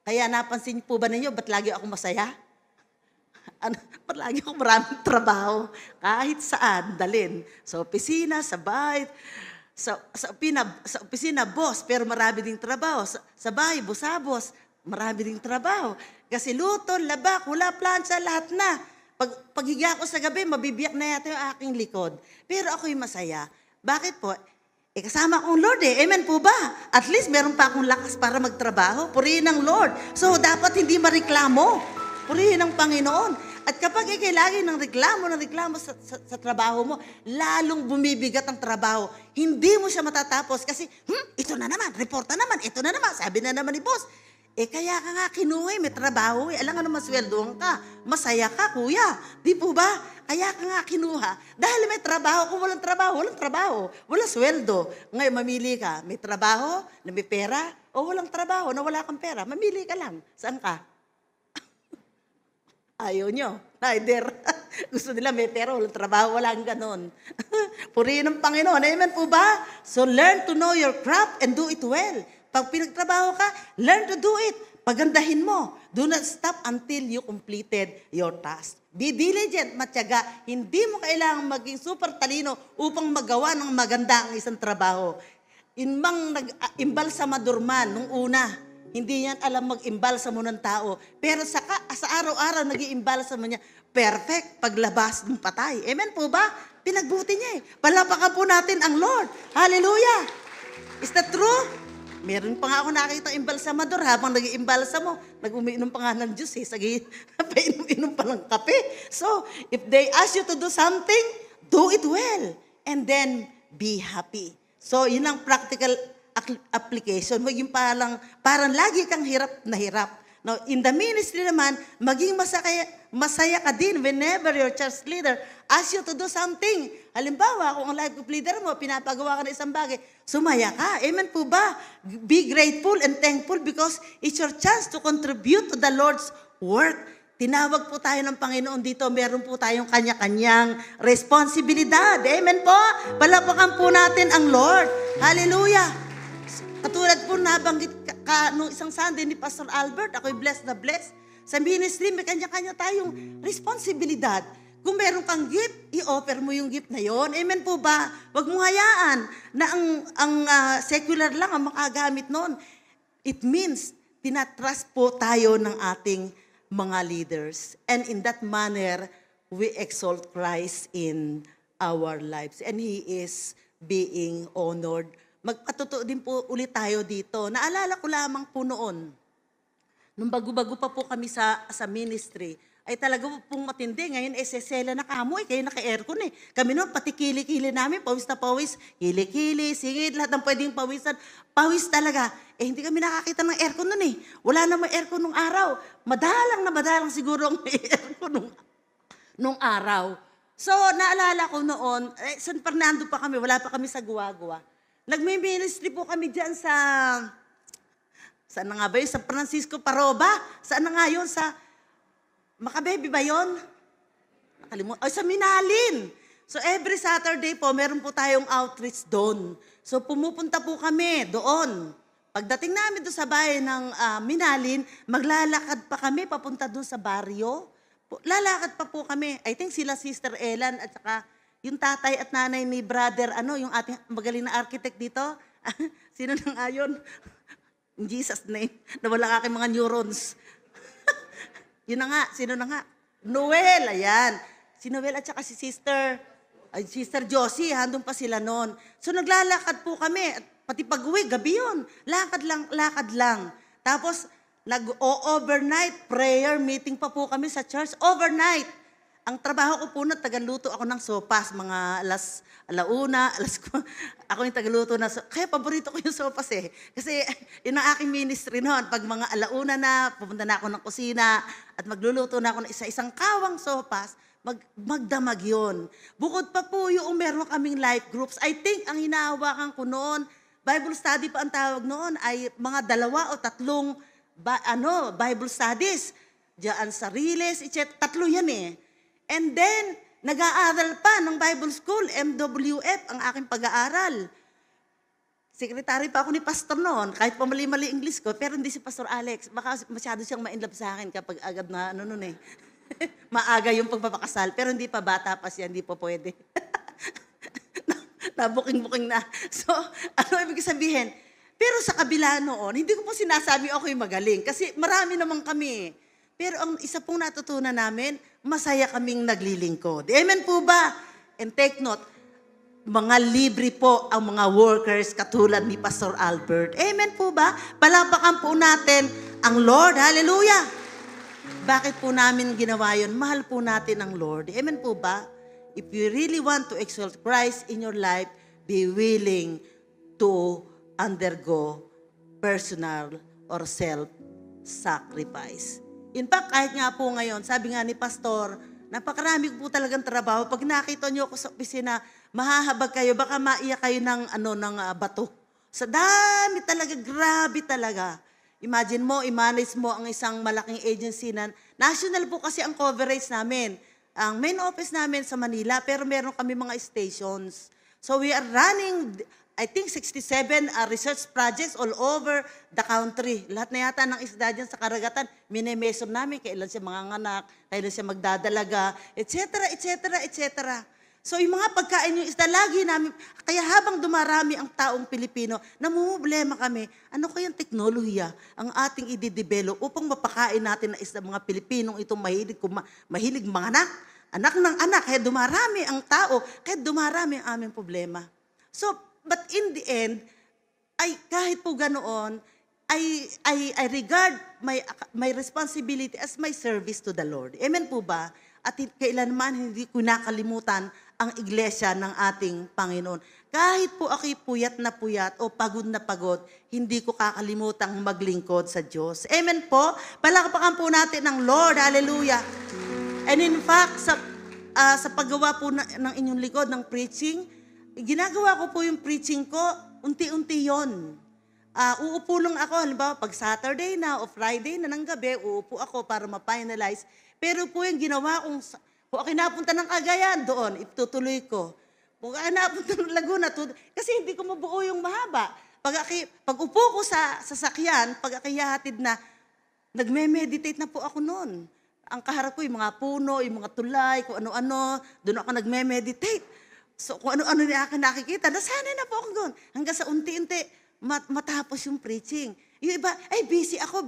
Kaya napansin po ba ninyo, ba't lagi ako masaya? Ba't lagi ako maraming trabaho? Kahit saan, dalin. Sa opisina, sa bahay, sa opisina, boss, pero marami ding trabaho. Sa bahay, boss, marami ding trabaho. Kasi luto, labak, hula, plancha, lahat na. Paghiga ko sa gabi, mabibiyak na yata yung aking likod. Pero ako'y masaya. Bakit po? Kasama kong Lord eh. Amen po ba? At least meron pa akong lakas para magtrabaho. Purihin ang Lord. So dapat hindi mareklamo. Purihin ang Panginoon. At kapag ikay lagi ng reklamo sa trabaho mo, lalong bumibigat ang trabaho. Hindi mo siya matatapos kasi, ito na naman, report na naman, ito na naman, sabi na naman ni boss. Kaya ka nga kinuha, may trabaho Alam nga naman, sweldohan ka. Masaya ka, kuya. Di po ba? Kaya ka nga kinuha. Dahil may trabaho. Kung walang trabaho, walang sweldo. Ngayon, mamili ka. May trabaho, na may pera, o walang trabaho, na wala kang pera. Mamili ka lang. Saan ka? Ayaw nyo. Neither. Gusto nila may pera, walang trabaho, walang ganon. Purihin ng Panginoon. Amen po ba? So learn to know your craft and do it well. Pag pinagtrabaho ka, learn to do it. Pagandahin mo. Do not stop until you completed your task. Be diligent, matyaga. Hindi mo kailangang maging super talino upang magawa ng maganda ang isang trabaho. Inmang nag-imbal sa madurman nung una, hindi yan alam mag-imbalsa mo ng tao. Pero sa araw-araw nag-iimbalsa mo niya, perfect paglabas ng patay. Amen po ba? Pinagbuti niya eh. Palapakan po natin ang Lord. Hallelujah! Is that true? Meron pa nga ako nakita imbalsamador habang nag-iimbalsa mo. Nag-umiinom pa nga ng juice eh. Painom-inom pa ng kape. So, if they ask you to do something, do it well. And then, be happy. So, yun ang practical application. Maging parang lagi kang hirap na hirap. Now, in the ministry naman, maging masaya ka din whenever your church leader asks you to do something. Halimbawa, kung ang life group leader mo, pinapagawa ka ng isang bagay, sumaya ka. Amen po ba? Be grateful and thankful because it's your chance to contribute to the Lord's work. Tinawag po tayo ng Panginoon dito. Meron po tayong kanya-kanyang responsibilidad. Amen po? Palapakan po natin ang Lord. Hallelujah. Katulad po nabanggit nung isang Sunday ni Pastor Albert, ako'y blessed na blessed. Sa ministry, may kanya-kanya tayong responsibilidad. Kung meron kang gift, i-offer mo yung gift na yon. Amen po ba? Huwag mo hayaan na ang secular lang ang makagamit noon. It means, tinatrust po tayo ng ating mga leaders. And in that manner, we exalt Christ in our lives. And He is being honored. Magpatuto din po ulit tayo dito. Naalala ko lamang po noon, nung bago-bago pa po kami sa ministry, ay talaga pong matindi. Ngayon, SSL na kamoy, kayo naka-aircon eh. Kami noon, pati kili-kili namin, pawis na pawis, kili-kili, singit, lahat ng pwedeng pawisan. Pawis talaga. Eh, hindi kami nakakita ng aircon noon eh. Wala namang aircon nung araw. Madalang siguro ang aircon nung araw. So, naalala ko noon, San Fernando pa kami, wala pa kami sa Guagua. Nagme-ministry po kami dyan saan na nga ba yun? Sa Francisco Paroba? Saan na nga yun? Sa Makabebe ba yun? Nakalimutan. Ay, sa Minalin. So, every Saturday po, meron po tayong outreach doon. So, pumupunta po kami doon. Pagdating namin doon sa bahay ng Minalin, maglalakad pa kami papunta doon sa baryo. Lalakad pa po kami. I think sila Sister Elan at saka yung tatay at nanay ni brother, yung ating magaling na architect dito. Sino nang ayon? In Jesus' name. Nawala ang aking mga neurons. Yun na nga, sino na nga? Noel, ayan. Si Noel at saka si Sister Josie, handong pa sila noon. So naglalakad po kami, at pati pag-uwi, gabi yun. Lakad lang. Tapos, overnight prayer meeting pa po kami sa church. Overnight. Ang trabaho ko po na, tagaluto ako ng sopas, mga alauna, ako yung tagaluto na sopas. Kaya paborito ko yung sopas eh. Kasi yun ang aking ministry noon. Pag mga alauna na, pupunta na ako ng kusina at magluluto na ako ng isa-isang kawang sopas, magdamag yun. Bukod pa po yung meron kaming life groups. I think ang hinahawakan ko noon, Bible study pa ang tawag noon, ay mga 2 o 3 Bible studies. Diyan sa Riles, 3 yan eh. And then, nag-aaral pa ng Bible School, MWF, ang aking pag-aaral. Sekretary pa ako ni Pastor noon, kahit pa mali-mali English ko, pero hindi si Pastor Alex. Baka masyado siyang ma-inlove sa akin kapag agad na, maaga yung pagpapakasal. Pero hindi pa, bata pa siya, hindi pa pwede. Nabuking-buking na. So, ibig sabihin? Pero sa kabila noon, hindi ko po sinasabi ako yung magaling. Kasi marami naman kami. Pero ang isa pong natutunan namin, masaya kaming naglilingkod. Amen po ba? And take note, mga libre po ang mga workers katulad ni Pastor Albert. Amen po ba? Palapakan po natin ang Lord. Hallelujah! Bakit po namin ginawa yun? Mahal po natin ang Lord. Amen po ba? If you really want to exalt Christ in your life, be willing to undergo personal or self-sacrifice. In fact, kahit nga po ngayon, sabi nga ni Pastor, napakarami po talagang trabaho. Pag nakita niyo ako sa opisina, mahahabag kayo, baka maiyak kayo ng bato. Sa dami talaga, grabe talaga. Imagine mo, i-manage mo ang isang malaking agency na national po kasi ang coverage namin. Ang main office namin sa Manila, pero meron kami mga stations. So we are running, I think 67 research projects all over the country. Lahat na yata ng isda dyan sa karagatan, minemeson namin kailan siya manganganak, kailan siya magdadalaga, etc., etc., etc. So yung mga pagkain yung isda, lagi namin, kaya habang dumarami ang taong Pilipino, namumblema kami, ano kayang teknolohiya ang ating i-develop upang mapakain natin na isda mga Pilipinong itong mahilig manganak, anak ng anak, kaya dumarami ang tao, kaya dumarami ang aming problema. So, but in the end, ay kahit po ganoon, I regard my responsibility as my service to the Lord. Amen po ba? At kailanman hindi ko nakalimutan ang iglesia ng ating Panginoon. Kahit po ako'y puyat na puyat o pagod na pagod, hindi ko kakalimutang maglingkod sa Diyos. Amen po? Palakpakan po natin ang Lord. Hallelujah. And in fact, sa paggawa po ng inyong likod, ng preaching, ginagawa ko po yung preaching ko, unti-unti yon. Uupo lang ako, halimbawa, pag Saturday na o Friday na ng gabi, uupo ako para ma-finalize. Pero po yung ginawa kong, kung ako napunta ng Cagayan, doon, itutuloy ko. Kung ako napunta ng Laguna, kasi hindi ko mabuo yung mahaba. Pag upo ko sa sasakyan, pag akiyahatid na, nagme-meditate na po ako noon. Ang kaharap ko, yung mga puno, yung mga tulay, kung ano-ano, doon ako nagme-meditate. So kung ano-ano niya akin nakikita, nasanay na po ako doon. Hanggang sa unti-unti, matapos yung preaching. Yung iba, ay busy ako.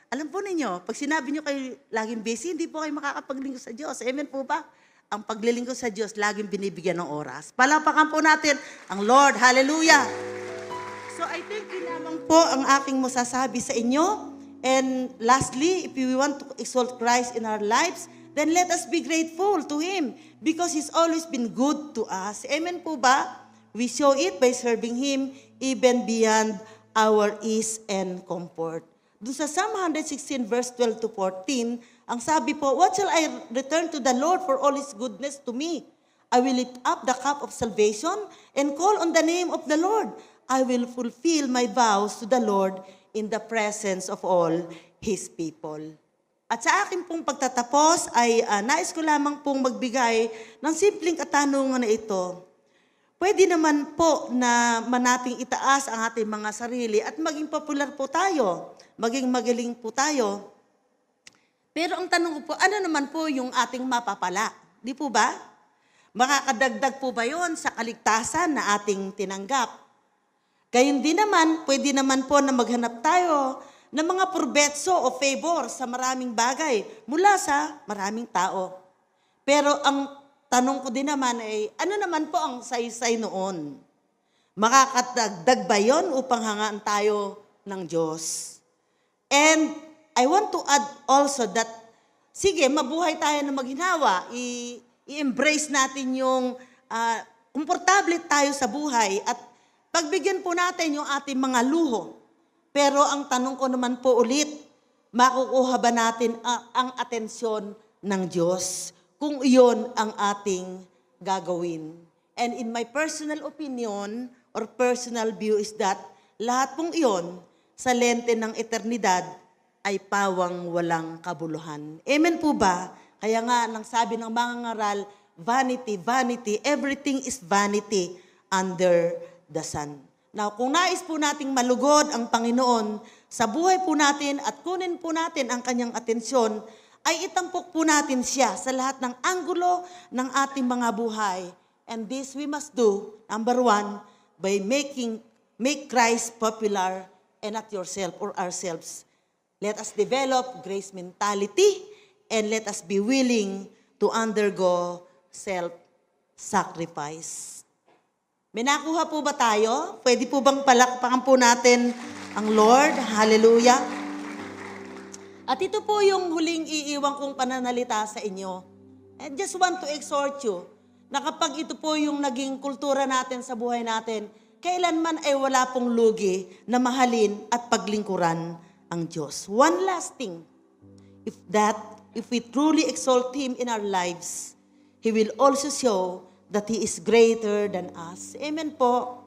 Alam po ninyo, pag sinabi nyo kayo laging busy, hindi po kayo makakapaglingkod sa Diyos. Amen po ba? Ang paglilingkod sa Diyos, laging binibigyan ng oras. Palapakan po natin ang Lord. Hallelujah! So I think yun lamang po ang aking masasabi sa inyo. And lastly, if we want to exalt Christ in our lives, then let us be grateful to Him because He's always been good to us. Amen po ba? We show it by serving Him even beyond our ease and comfort. Doon sa Psalm 116 verse 12 to 14, ang sabi po, what shall I return to the Lord for all His goodness to me? I will lift up the cup of salvation and call on the name of the Lord. I will fulfill my vows to the Lord in the presence of all His people. At sa akin pong pagtatapos ay nais ko lamang pong magbigay ng simpleng katanungan na ito. Pwede naman po na manating itaas ang ating mga sarili at maging popular po tayo, maging magaling po tayo. Pero ang tanong ko po, ano naman po yung ating mapapala? Di po ba? Makakadagdag po ba yon sa kaligtasan na ating tinanggap? Gayun din naman, pwede naman po na maghanap tayo ng mga purbetso o favor sa maraming bagay mula sa maraming tao. Pero ang tanong ko din naman ay, ano naman po ang saysay noon? Makakadagdag ba yun upang hangaan tayo ng Diyos? And I want to add also that, sige, mabuhay tayo na maghinawa, i-embrace natin yung komportable tayo sa buhay at pagbigyan po natin yung ating mga luho. Pero ang tanong ko naman po ulit, makukuha ba natin ang atensyon ng Diyos kung iyon ang ating gagawin? And in my personal opinion or personal view is that lahat pong iyon sa lente ng eternidad ay pawang walang kabuluhan. Amen po ba? Kaya nga, nang sabi ng mga ngaral, vanity, vanity, everything is vanity under the sun. Now, kung nais po nating malugod ang Panginoon sa buhay po natin at kunin po natin ang kanyang atensyon, ay itampok po natin siya sa lahat ng anggulo ng ating mga buhay. And this we must do, number one, by make Christ popular and not yourself or ourselves. Let us develop grace mentality and let us be willing to undergo self-sacrifice. May nakuha po ba tayo? Pwede po bang palakpakan po natin ang Lord? Hallelujah. At ito po yung huling iiwan kong pananalita sa inyo. I just want to exhort you na kapag ito po yung naging kultura natin sa buhay natin, kailanman ay wala pong lugi na mahalin at paglingkuran ang Diyos. One last thing, if we truly exalt Him in our lives, He will also show that He is greater than us. Amen po.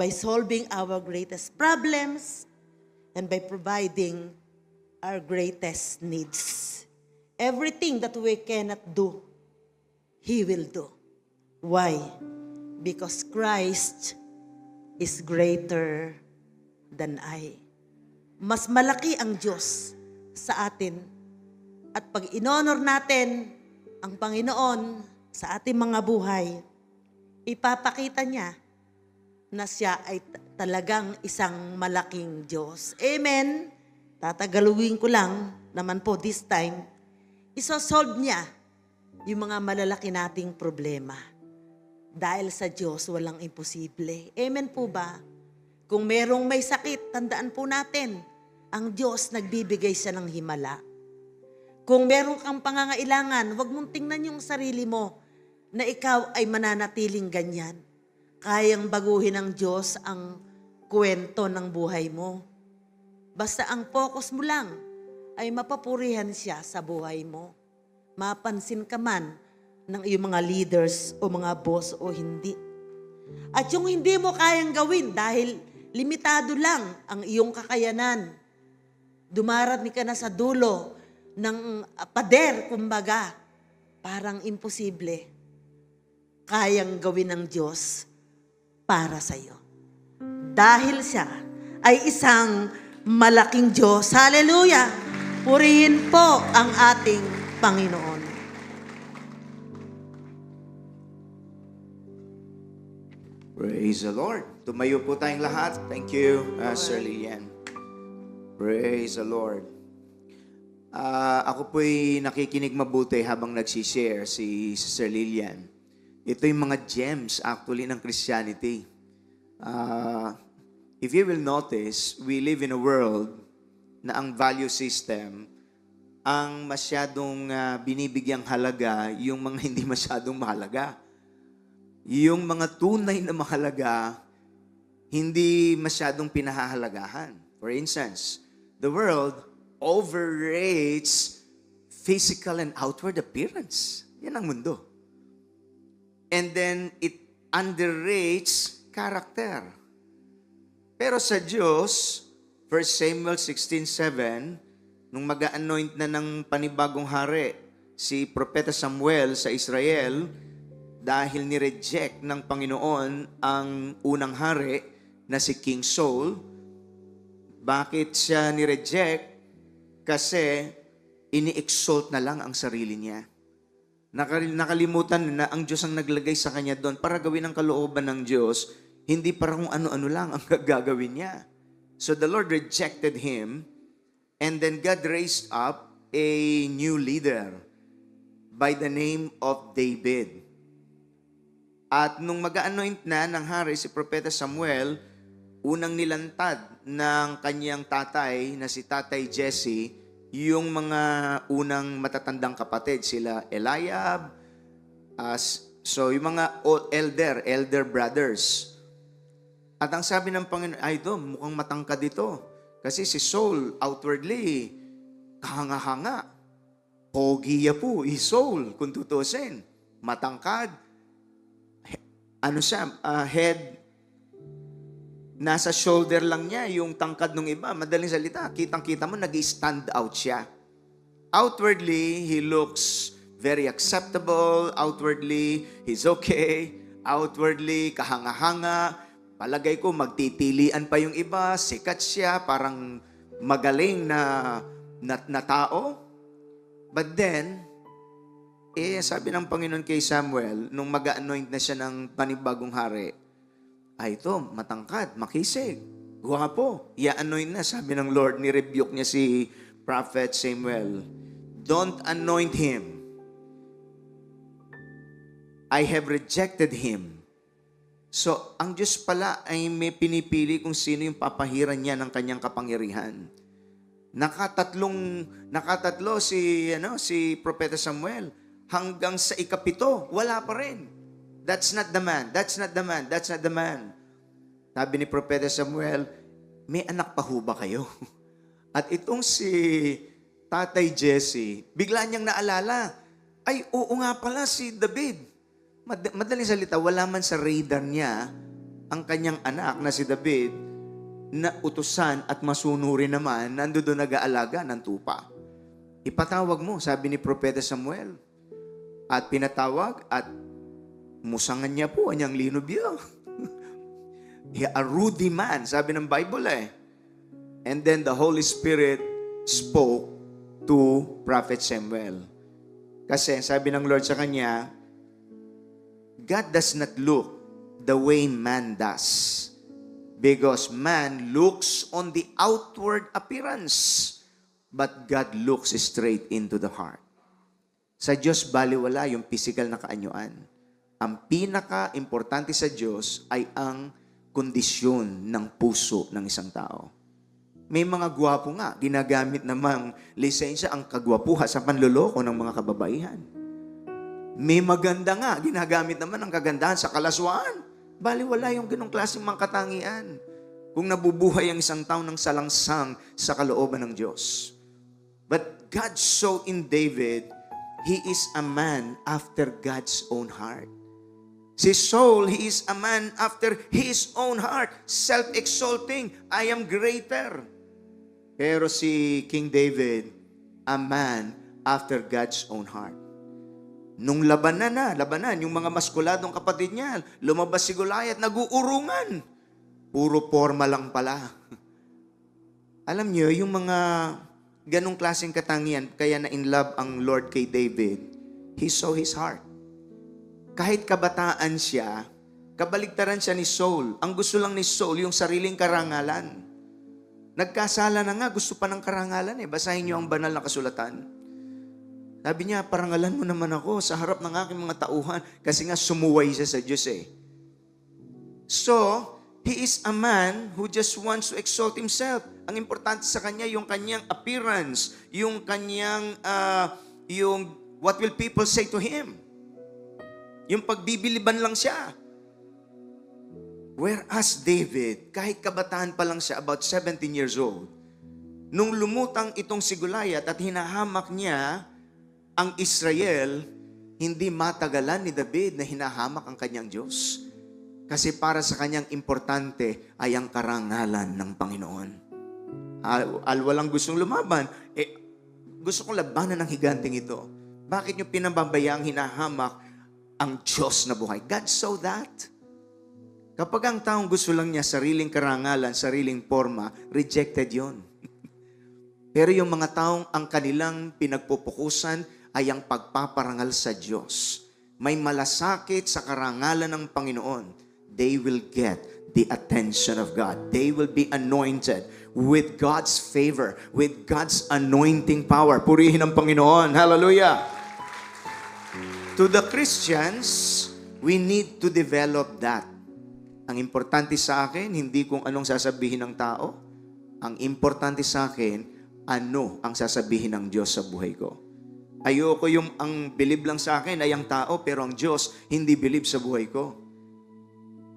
By solving our greatest problems and by providing our greatest needs. Everything that we cannot do, He will do. Why? Because Christ is greater than I. Mas malaki ang Diyos sa atin. At pag inonor natin ang Panginoon sa ating mga buhay, ipapakita niya na siya ay talagang isang malaking Diyos. Amen? Tatagaluin ko lang naman po this time, isosolve niya yung mga malalaki nating problema. Dahil sa Diyos, walang imposible. Amen po ba? Kung merong may sakit, tandaan po natin, ang Diyos nagbibigay siya ng himala. Kung meron kang pangangailangan, huwag mong tingnan yung sarili mo na ikaw ay mananatiling ganyan. Kayang baguhin ng Diyos ang kwento ng buhay mo. Basta ang focus mo lang ay mapapurihan siya sa buhay mo. Mapansin ka man ng iyong mga leaders o mga boss o hindi. At yung hindi mo kayang gawin dahil limitado lang ang iyong kakayanan, dumarami ka na sa dulo ng pader, kumbaga, parang imposible, kayang gawin ng Diyos para sa iyo. dahil siya ay isang malaking Diyos. Hallelujah! Purihin po ang ating Panginoon. Praise the Lord. Tumayo po tayong lahat. Thank you, Sir Lilian. Praise the Lord. Ako po'y nakikinig mabuti habang nagsishare si Sir Lilian. Ito yung mga gems actually ng Christianity. If you will notice, we live in a world na ang value system, ang masyadong binibigyang halaga, yung mga hindi masyadong mahalaga. Yung mga tunay na mahalaga, hindi masyadong pinahahalagahan. For instance, the world overrates physical and outward appearance. Yan ang mundo. And then, it underrates character. Pero sa Diyos, 1 Samuel 16:7, nung mag-anoint na ng panibagong hari, si Propeta Samuel sa Israel, dahil ni-reject ng Panginoon ang unang hari na si King Saul. Bakit siya ni-reject? Kasi ini-exalt na lang ang sarili niya. Nakalimutan na ang Diyos ang naglagay sa kanya doon para gawin ang kalooban ng Diyos, hindi para kung ano-ano lang ang gagawin niya. So the Lord rejected him, and then God raised up a new leader by the name of David. At nung mag-anoint na ng hari si Propeta Samuel, unang nilantad ng kanyang tatay na si Tatay Jesse, yung mga unang matatandang kapatid, sila Eliab, so yung mga elder brothers. At ang sabi ng Panginoon, ay mukhang matangkad ito. Kasi si Saul, outwardly, kahanga-hanga. Pogi po, Saul, kung tutusin. Matangkad. Head, nasa shoulder lang niya, yung tangkad ng iba. Madaling salita, kitang-kita mo, nag-stand out siya. Outwardly, he looks very acceptable. Outwardly, he's okay. Outwardly, kahanga-hanga. Palagay ko, magtitilian pa yung iba. Sikat siya, parang magaling na tao. But then, sabi ng Panginoon kay Samuel, nung mag-anoint na siya ng panibagong hari, ay ito, matangkad, makisig, guwapo, i-anoint na. Sabi ng Lord, ni-rebuke niya si Prophet Samuel, don't anoint him. I have rejected him. So, ang Diyos pala ay may pinipili kung sino yung papahiran niya ng kanyang kapangyarihan. Nakatatlo si Propeta Samuel. Hanggang sa ikapito, wala pa rin. That's not the man. That's not the man. That's not the man. Sabi ni Propeta Samuel, may anak pa ho ba kayo? At itong si Tatay Jesse, bigla niyang naalala, ay oo nga pala si David. Madaling salita, wala man sa radar niya ang kanyang anak na si David na utusan at masunurin naman nandoon nag-aalaga ng tupa. Ipatawag mo, sabi ni Propeta Samuel. At pinatawag at musangan niya po ang niyang linobyo. A ruddy man, sabi ng Bible eh. And then the Holy Spirit spoke to Prophet Samuel. Kasi sabi ng Lord sa kanya, God does not look the way man does. Because man looks on the outward appearance, but God looks straight into the heart. Sa Diyos, baliwala yung physical na kaanyuan. Ang pinaka-importante sa Diyos ay ang kondisyon ng puso ng isang tao. May mga gwapo nga, ginagamit namang lisensya ang kagwapuha sa panloloko ng mga kababaihan. May maganda nga, ginagamit naman ang kagandahan sa kalaswaan. Baliwala yung ganong klaseng mga katangian. Kung nabubuhay ang isang tao ng salangsang sa kalooban ng Diyos. But God saw in David, he is a man after God's own heart. Si Saul, he is a man after his own heart. Self-exalting, I am greater. Pero si King David, a man after God's own heart. Nung labanan, yung mga maskuladong kapatid niya, lumabas si Goliath, nag-uurungan. Puro forma lang pala. Alam niyo, yung mga ganong klaseng katangian, kaya na in love ang Lord kay David, he saw his heart. Kahit kabataan siya, kabaligtaran siya ni Saul. Ang gusto lang ni Saul, yung sariling karangalan. Nagkasala na nga, gusto pa ng karangalan eh. Basahin niyo ang banal na kasulatan. Sabi niya, parangalan mo naman ako sa harap ng aking mga tauhan kasi nga sumuway siya sa Diyos eh. So, he is a man who just wants to exalt himself. Ang importante sa kanya, yung kanyang appearance, yung kanyang, yung what will people say to him. Yung pagbibiliban lang siya. Whereas David, kahit kabataan pa lang siya, about 17 years old, nung lumutang itong si Goliath at hinahamak niya ang Israel, hindi matagalan ni David na hinahamak ang kanyang Diyos. Kasi para sa kanyang importante ay ang karangalan ng Panginoon. Walang gustong lumaban. Gusto kong labanan ng higanting ito. Bakit niyo pinababayang hinahamak ang Diyos na buhay? God saw that. Kapag ang taong gusto lang niya sariling karangalan, sariling forma, rejected yon. Pero yung mga taong ang kanilang pinagpupukusan ay ang pagpaparangal sa Diyos. May malasakit sa karangalan ng Panginoon. They will get the attention of God. They will be anointed with God's favor, with God's anointing power. Purihin ang Panginoon. Hallelujah! To the Christians, we need to develop that. Ang importante sa akin, hindi kung anong sasabihin ng tao. Ang importante sa akin, ano ang sasabihin ng Diyos sa buhay ko. Ayoko yung ang believe lang sa akin ay ang tao, pero ang Diyos hindi believe sa buhay ko.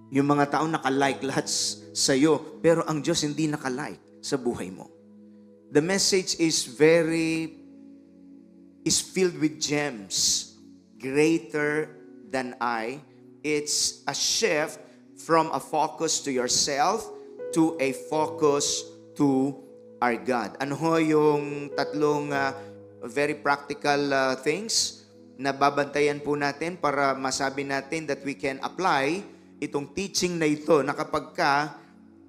Yung mga tao nakalike lahat sa iyo, pero ang Diyos hindi nakalike sa buhay mo. The message is filled with gems. Greater than I. It's a shift from a focus to yourself to a focus to our God. Ano ho yung tatlong very practical things na babantayan po natin para masabi natin that we can apply itong teaching na ito na kapag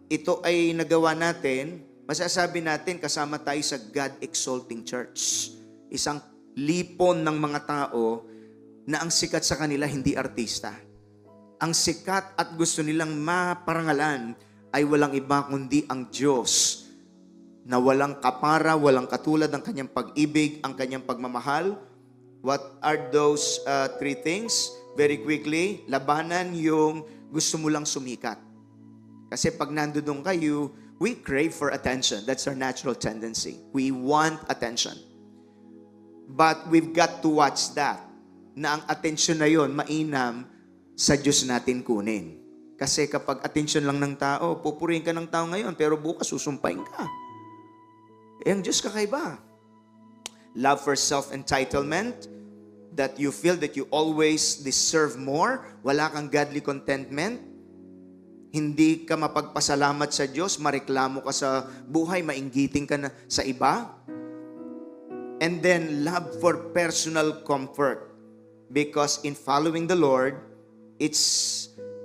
ito ay nagawa natin, masasabi natin kasama tayo sa God-exalting church. Isang lipon ng mga tao na ang sikat sa kanila hindi artista. Ang sikat at gusto nilang maparangalan ay walang iba kundi ang Diyos na walang kapara, walang katulad ng kanyang pag-ibig, ang kanyang pagmamahal. What are those three things? Very quickly, labanan yung gusto mo lang sumikat. Kasi pag nandoon kayo, we crave for attention. That's our natural tendency. We want attention. But we've got to watch that, na ang attention na yon mainam sa Diyos natin kunin. Kasi kapag attention lang ng tao, pupurihin ka ng tao ngayon, pero bukas susumpain ka. Ang Diyos kakaiba. Love for self-entitlement, that you feel that you always deserve more, wala kang godly contentment, hindi ka mapagpasalamat sa Diyos, mareklamo ka sa buhay, mainggiting ka na sa iba. And then, love for personal comfort. Because in following the Lord,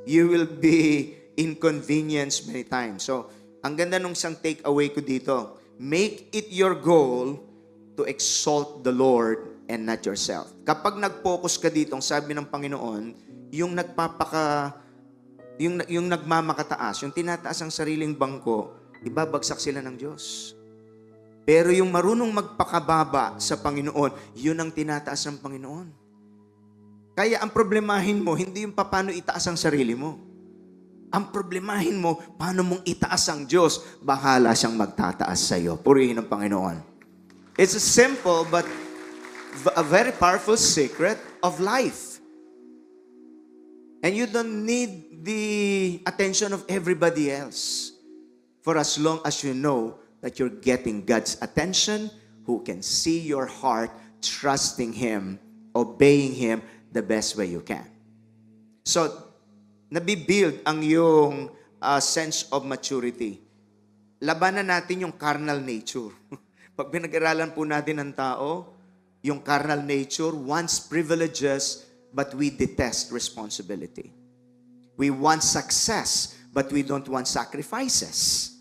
you will be inconvenienced many times. So, ang ganda nung isang take-away ko dito, make it your goal to exalt the Lord and not yourself. Kapag nag-focus ka dito, ang sabi ng Panginoon, yung nagmamakataas, yung tinataas ang sariling bangko, ibabagsak sila ng Diyos. Pero yung marunong magpakababa sa Panginoon, yun ang tinataas ng Panginoon. Kaya ang problemahin mo, hindi yung paano itaas ang sarili mo. Ang problemahin mo, paano mong itaas ang Diyos, bahala siyang magtataas sa iyo. Purihin ang Panginoon. It's a simple but a very powerful secret of life. And you don't need the attention of everybody else. For as long as you know that you're getting God's attention, who can see your heart, trusting Him, obeying Him, the best way you can. So, nabibuild ang iyong sense of maturity. Labanan natin yung carnal nature. Pag pinag-aralan po natin ng tao, yung carnal nature wants privileges, but we detest responsibility. We want success, but we don't want sacrifices.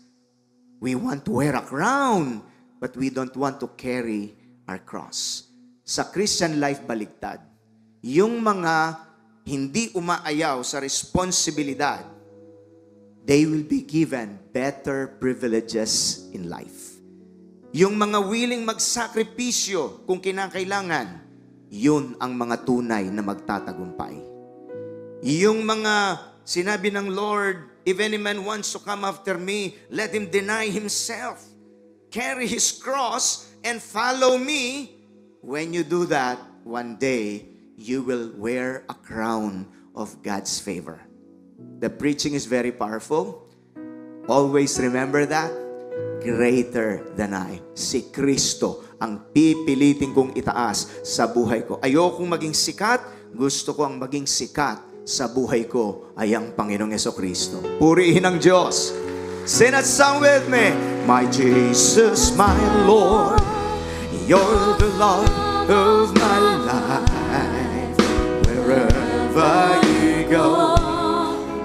We want to wear a crown, but we don't want to carry our cross. Sa Christian life, baligtad. Yung mga hindi umaayaw sa responsibilidad, they will be given better privileges in life. Yung mga willing magsakripisyo kung kinakailangan, yun ang mga tunay na magtatagumpay. Yung mga sinabi ng Lord, if any man wants to come after me, let him deny himself, carry his cross, and follow me. When you do that, one day, you will wear a crown of God's favor. The preaching is very powerful. Always remember that. Greater than I. Si Kristo ang pipilitin kong itaas sa buhay ko. Ayokong maging sikat. Gusto ko ang maging sikat sa buhay ko ay ang Panginoong Jesucristo. Purihin ang Diyos. Sing that song with me. My Jesus, my Lord, you're the Lord of my life. Wherever you go,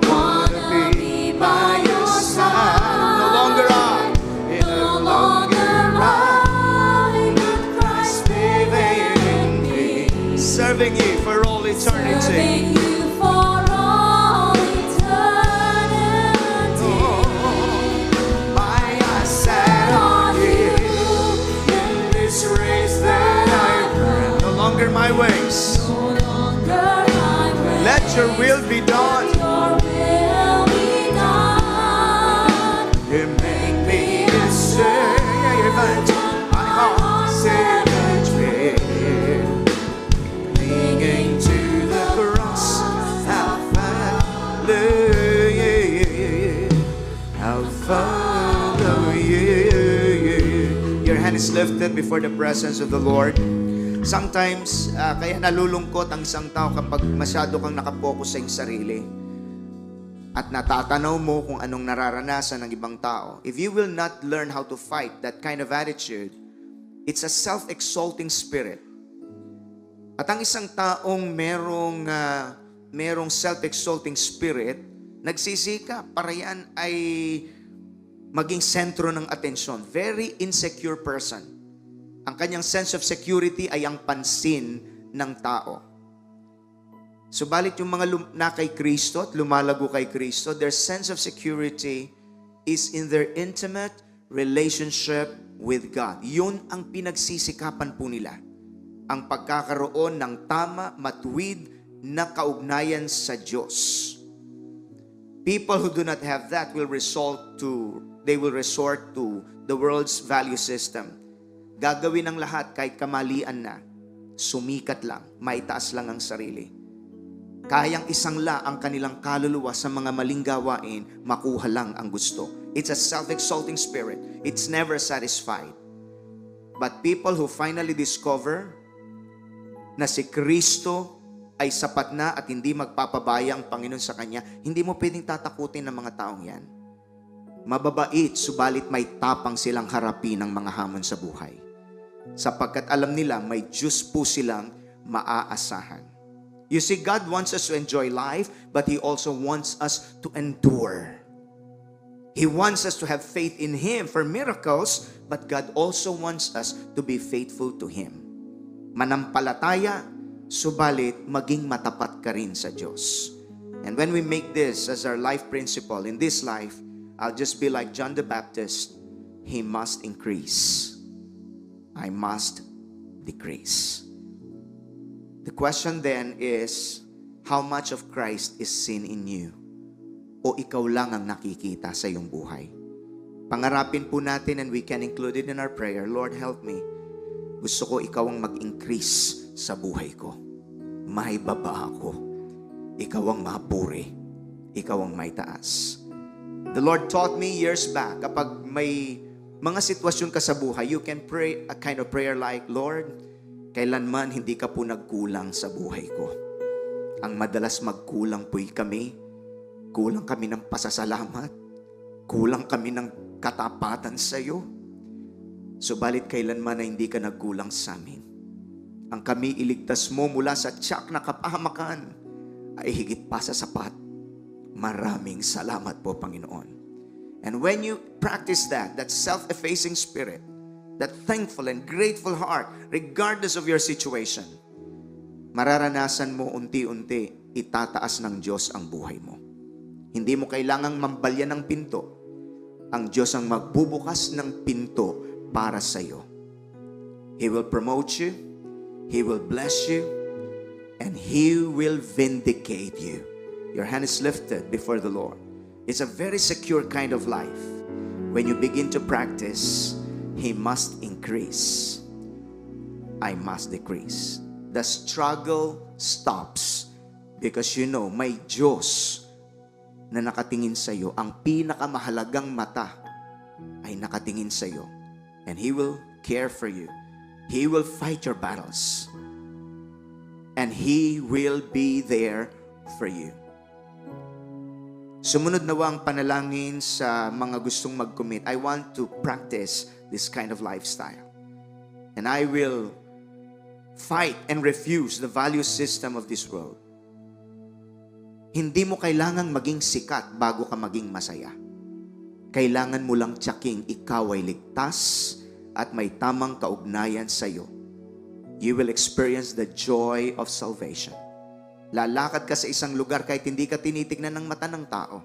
wanna be by your side. No longer I, no longer I, but Christ living in me, serving you for all eternity. Serving you for all eternity. My eyes set on you in this race that I run. No longer my ways. No longer my way. Let your will be done. Your will be done. You make me a servant. My heart set free. Clinging to the cross, I'll follow you. I'll follow you. Your hand is lifted before the presence of the Lord. Sometimes, kaya nalulungkot ang isang tao kapag masyado kang nakapokus sa iyong sarili at natatanaw mo kung anong nararanasan ng ibang tao. If you will not learn how to fight that kind of attitude, it's a self-exalting spirit. At ang isang taong merong self-exalting spirit, nagsisika para yan ay maging sentro ng atensyon. Very insecure person. Ang kanyang sense of security ay ang pansin ng tao. Subalit yung mga na kay Kristo at lumalago kay Kristo, their sense of security is in their intimate relationship with God. Yun ang pinagsisikapan po nila. Ang pagkakaroon ng tama, matuwid na kaugnayan sa Diyos. People who do not have that will resort to the world's value system. Gagawin ng lahat kahit kamalian na. Sumikat lang, maitaas lang ang sarili. Kayang isangla ang kanilang kaluluwa sa mga maling gawain, makuha lang ang gusto. It's a self-exalting spirit. It's never satisfied. But people who finally discover na si Kristo ay sapat na at hindi magpapabaya ang Panginoon sa Kanya, hindi mo pwedeng tatakutin ng mga taong yan. Mababait, subalit may tapang silang harapin ng mga hamon sa buhay. Sapagkat alam nila may Diyos po silang maaasahan. You see, God wants us to enjoy life, but He also wants us to endure. He wants us to have faith in Him for miracles, but God also wants us to be faithful to Him. Manampalataya, subalit maging matapat ka rin sa Diyos. And when we make this as our life principle in this life, I'll just be like John the Baptist. He must increase. I must decrease. The question then is, how much of Christ is seen in you? O ikaw lang ang nakikita sa iyong buhay? Pangarapin po natin and we can include it in our prayer. Lord, help me. Gusto ko ikaw ang mag-increase sa buhay ko. Maibaba ako. Ikaw ang mapuri. Ikaw ang may taas. The Lord taught me years back, kapag may mga sitwasyon ka sa buhay, you can pray a kind of prayer like, Lord, kailanman hindi ka po nagkulang sa buhay ko. Ang madalas magkulang po'y kami. Kulang kami ng pasasalamat. Kulang kami ng katapatan sa iyo. Subalit kailanman na hindi ka nagkulang sa amin. Ang kami iligtas mo mula sa tiyak na kapahamakan ay higit pa sa sapat. Maraming salamat po, Panginoon. And when you practice that self-effacing spirit, that thankful and grateful heart, regardless of your situation, mararanasan mo unti-unti, itataas ng Diyos ang buhay mo. Hindi mo kailangang mambalyan ng pinto. Ang Diyos ang magbubukas ng pinto para sa iyo. He will promote you, He will bless you, and He will vindicate you. Your hand is lifted before the Lord. It's a very secure kind of life. When you begin to practice, He must increase, I must decrease. The struggle stops because you know may Diyos na nakatingin sa iyo. Ang pinakamahalagang mata ay nakatingin sa iyo. And He will care for you. He will fight your battles. And He will be there for you. Sumunod nawa ang panalangin sa mga gustong mag-commit. I want to practice this kind of lifestyle. And I will fight and refuse the value system of this world. Hindi mo kailangang maging sikat bago ka maging masaya. Kailangan mo lang tiyaking ikaw ay ligtas at may tamang kaugnayan sa iyo. You will experience the joy of salvation. Lalakad ka sa isang lugar kahit hindi ka tinitignan ng mata ng tao.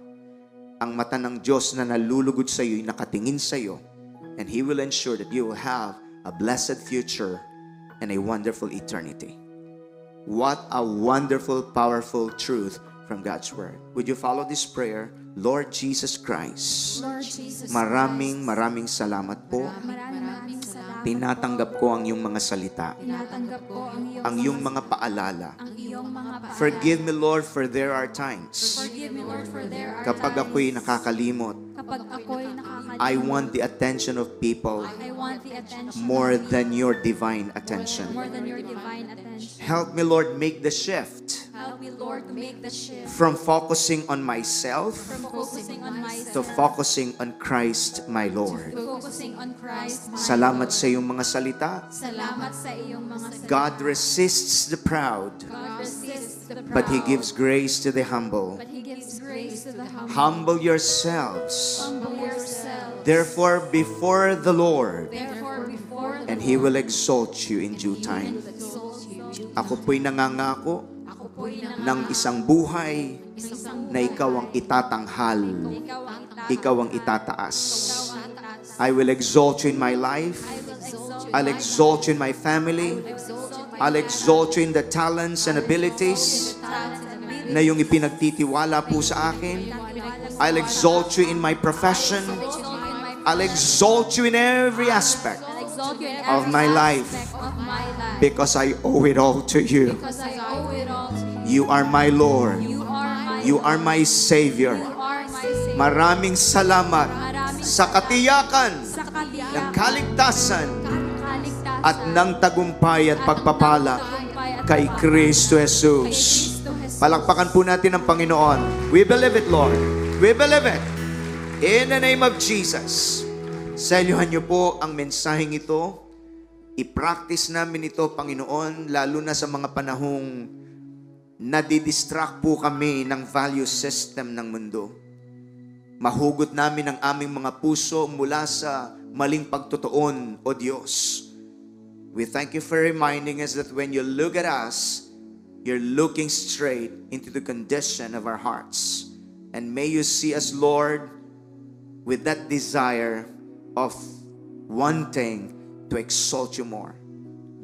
Ang mata ng Diyos na nalulugod sa iyo ay nakatingin sa iyo. And He will ensure that you will have a blessed future and a wonderful eternity. What a wonderful, powerful truth from God's Word. Would you follow this prayer? Lord Jesus Christ, Lord Jesus maraming salamat po. maraming salamat. Tinatanggap ko ang iyong mga salita, Tinatanggap ko ang iyong mga paalala. ang iyong mga paalala. Forgive me, Lord, for there are times Forgive me, Lord, for there are kapag times ako'y nakakalimot. kapag ako'y nakakalimot. I want the attention of people I want the attention more of than your divine more attention. than your divine attention. Help me, Lord, make the shift Help me, Lord, to make the shift from focusing on myself from focusing on myself to focusing on Christ, my Lord. to focusing on Christ. my Salamat Lord. sa iyong mga salita. Salamat sa iyong mga salita. God resists the proud, God resists the proud, but He gives grace to the humble. but He gives grace to the humble. Humble yourselves, Humble yourselves. therefore, before the Lord, Therefore, before the and He will exalt you in due time. Lord exalt you. Ako po'y nangangako Ako po'y ng isang buhay isang na ikaw ang itatanghal, ikaw ang ikaw ang itataas. itaas. I will exalt you in my life. I'll exalt you in my family. I'll exalt you in the talents and abilities na yung ipinagtitiwala po sa akin. I'll exalt you in my profession. I'll exalt you in every aspect of my life because I owe it all to you. Because I owe it all to You you. are my Lord. You are my Savior. You are my Savior. Maraming salamat sa katiyakan Sa ng katiyakan, kaligtasan kaligtasan, at ng tagumpay at pagpapala kay Kristo Jesus. Palakpakan po natin ang Panginoon. We believe it, Lord. We believe it. In the name of Jesus. Saluhan niyo po ang mensaheng ito. I-practice namin ito, Panginoon, lalo na sa mga panahong nadidistract po kami ng value system ng mundo. Mahugot namin ang aming mga puso mula sa maling pagtutuon, O Diyos. We thank you for reminding us that when you look at us, you're looking straight into the condition of our hearts. And may you see us, Lord, with that desire of wanting to exalt you more.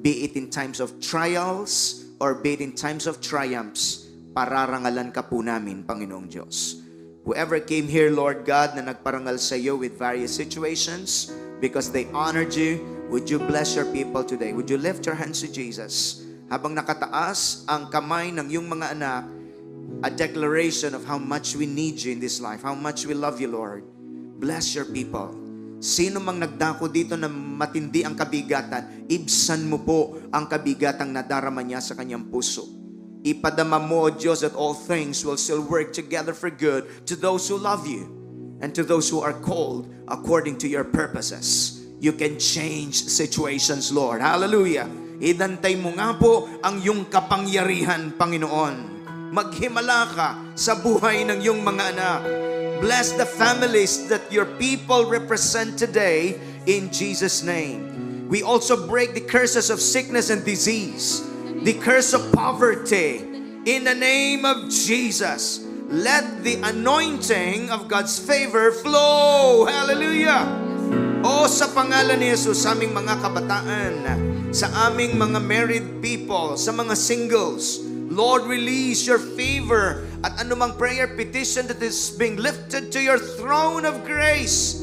Be it in times of trials or be it in times of triumphs, pararangalan ka po namin, Panginoong Diyos. Whoever came here, Lord God, na nagparangal sa iyo with various situations because they honored you, would you bless your people today? Would you lift your hands to Jesus? Habang nakataas ang kamay ng iyong mga anak, a declaration of how much we need you in this life, how much we love you, Lord. Bless your people. Sino mang nagdako dito na matindi ang kabigatan, ibsan mo po ang kabigatang nadarama niya sa kanyang puso. Ipadama mo, O Diyos, that all things will still work together for good to those who love you and to those who are called according to your purposes. You can change situations, Lord. Hallelujah. Idantay mo nga po ang iyong kapangyarihan, Panginoon. Maghimala ka sa buhay ng iyong mga anak. Bless the families that your people represent today in Jesus' name. We also break the curses of sickness and disease, the curse of poverty. In the name of Jesus, let the anointing of God's favor flow. Hallelujah! O sa pangalan ni Jesus, sa aming mga kabataan, sa aming mga married people, sa mga singles, Lord, release your favor at anumang prayer petition that is being lifted to your throne of grace.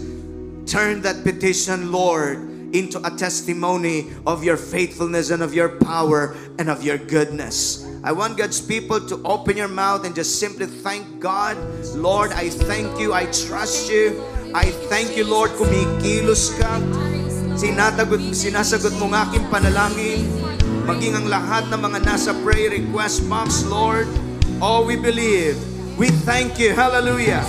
Turn that petition, Lord, into a testimony of your faithfulness and of your power and of your goodness. I want God's people to open your mouth and just simply thank God. Lord, I thank you. I trust you. I thank you, Lord, kumikilos ka. Sinasagot mo ng aking panalangin. Maging ang lahat ng mga nasa prayer request box, Lord. Oh, we believe. We thank you. Hallelujah.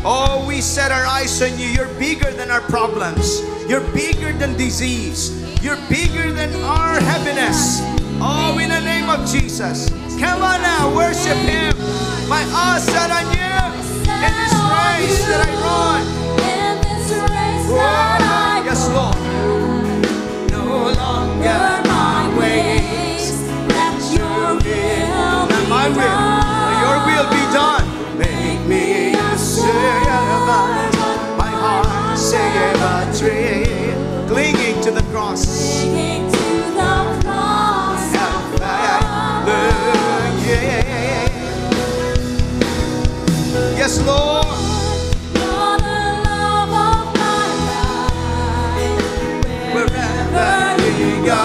Oh, we set our eyes on you. You're bigger than our problems. You're bigger than disease. You're bigger than our heaviness. Oh, in the name of Jesus. Come on now, worship Him. My eyes set on you. In this race that I run. Oh, yes, Lord. No longer my ways. Let your will be done. My will. Your will be done. Make me a servant. My heart save a tree. Clinging to the cross. Clinging to the cross. Yes, Lord. You're the love of my life. Wherever you go.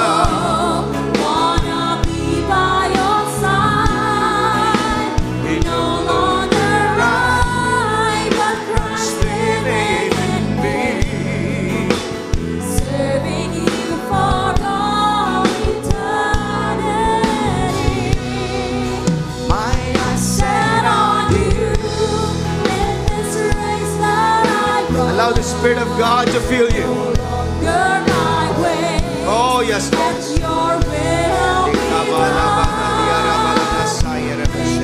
Wanna be by your side. No longer I, but Christ living in me. Serving you for all eternity. My eyes Set on you in this race that I run. Allow the Spirit of God to fill you. You're my way. Oh, yes, Lord. Let your will be done.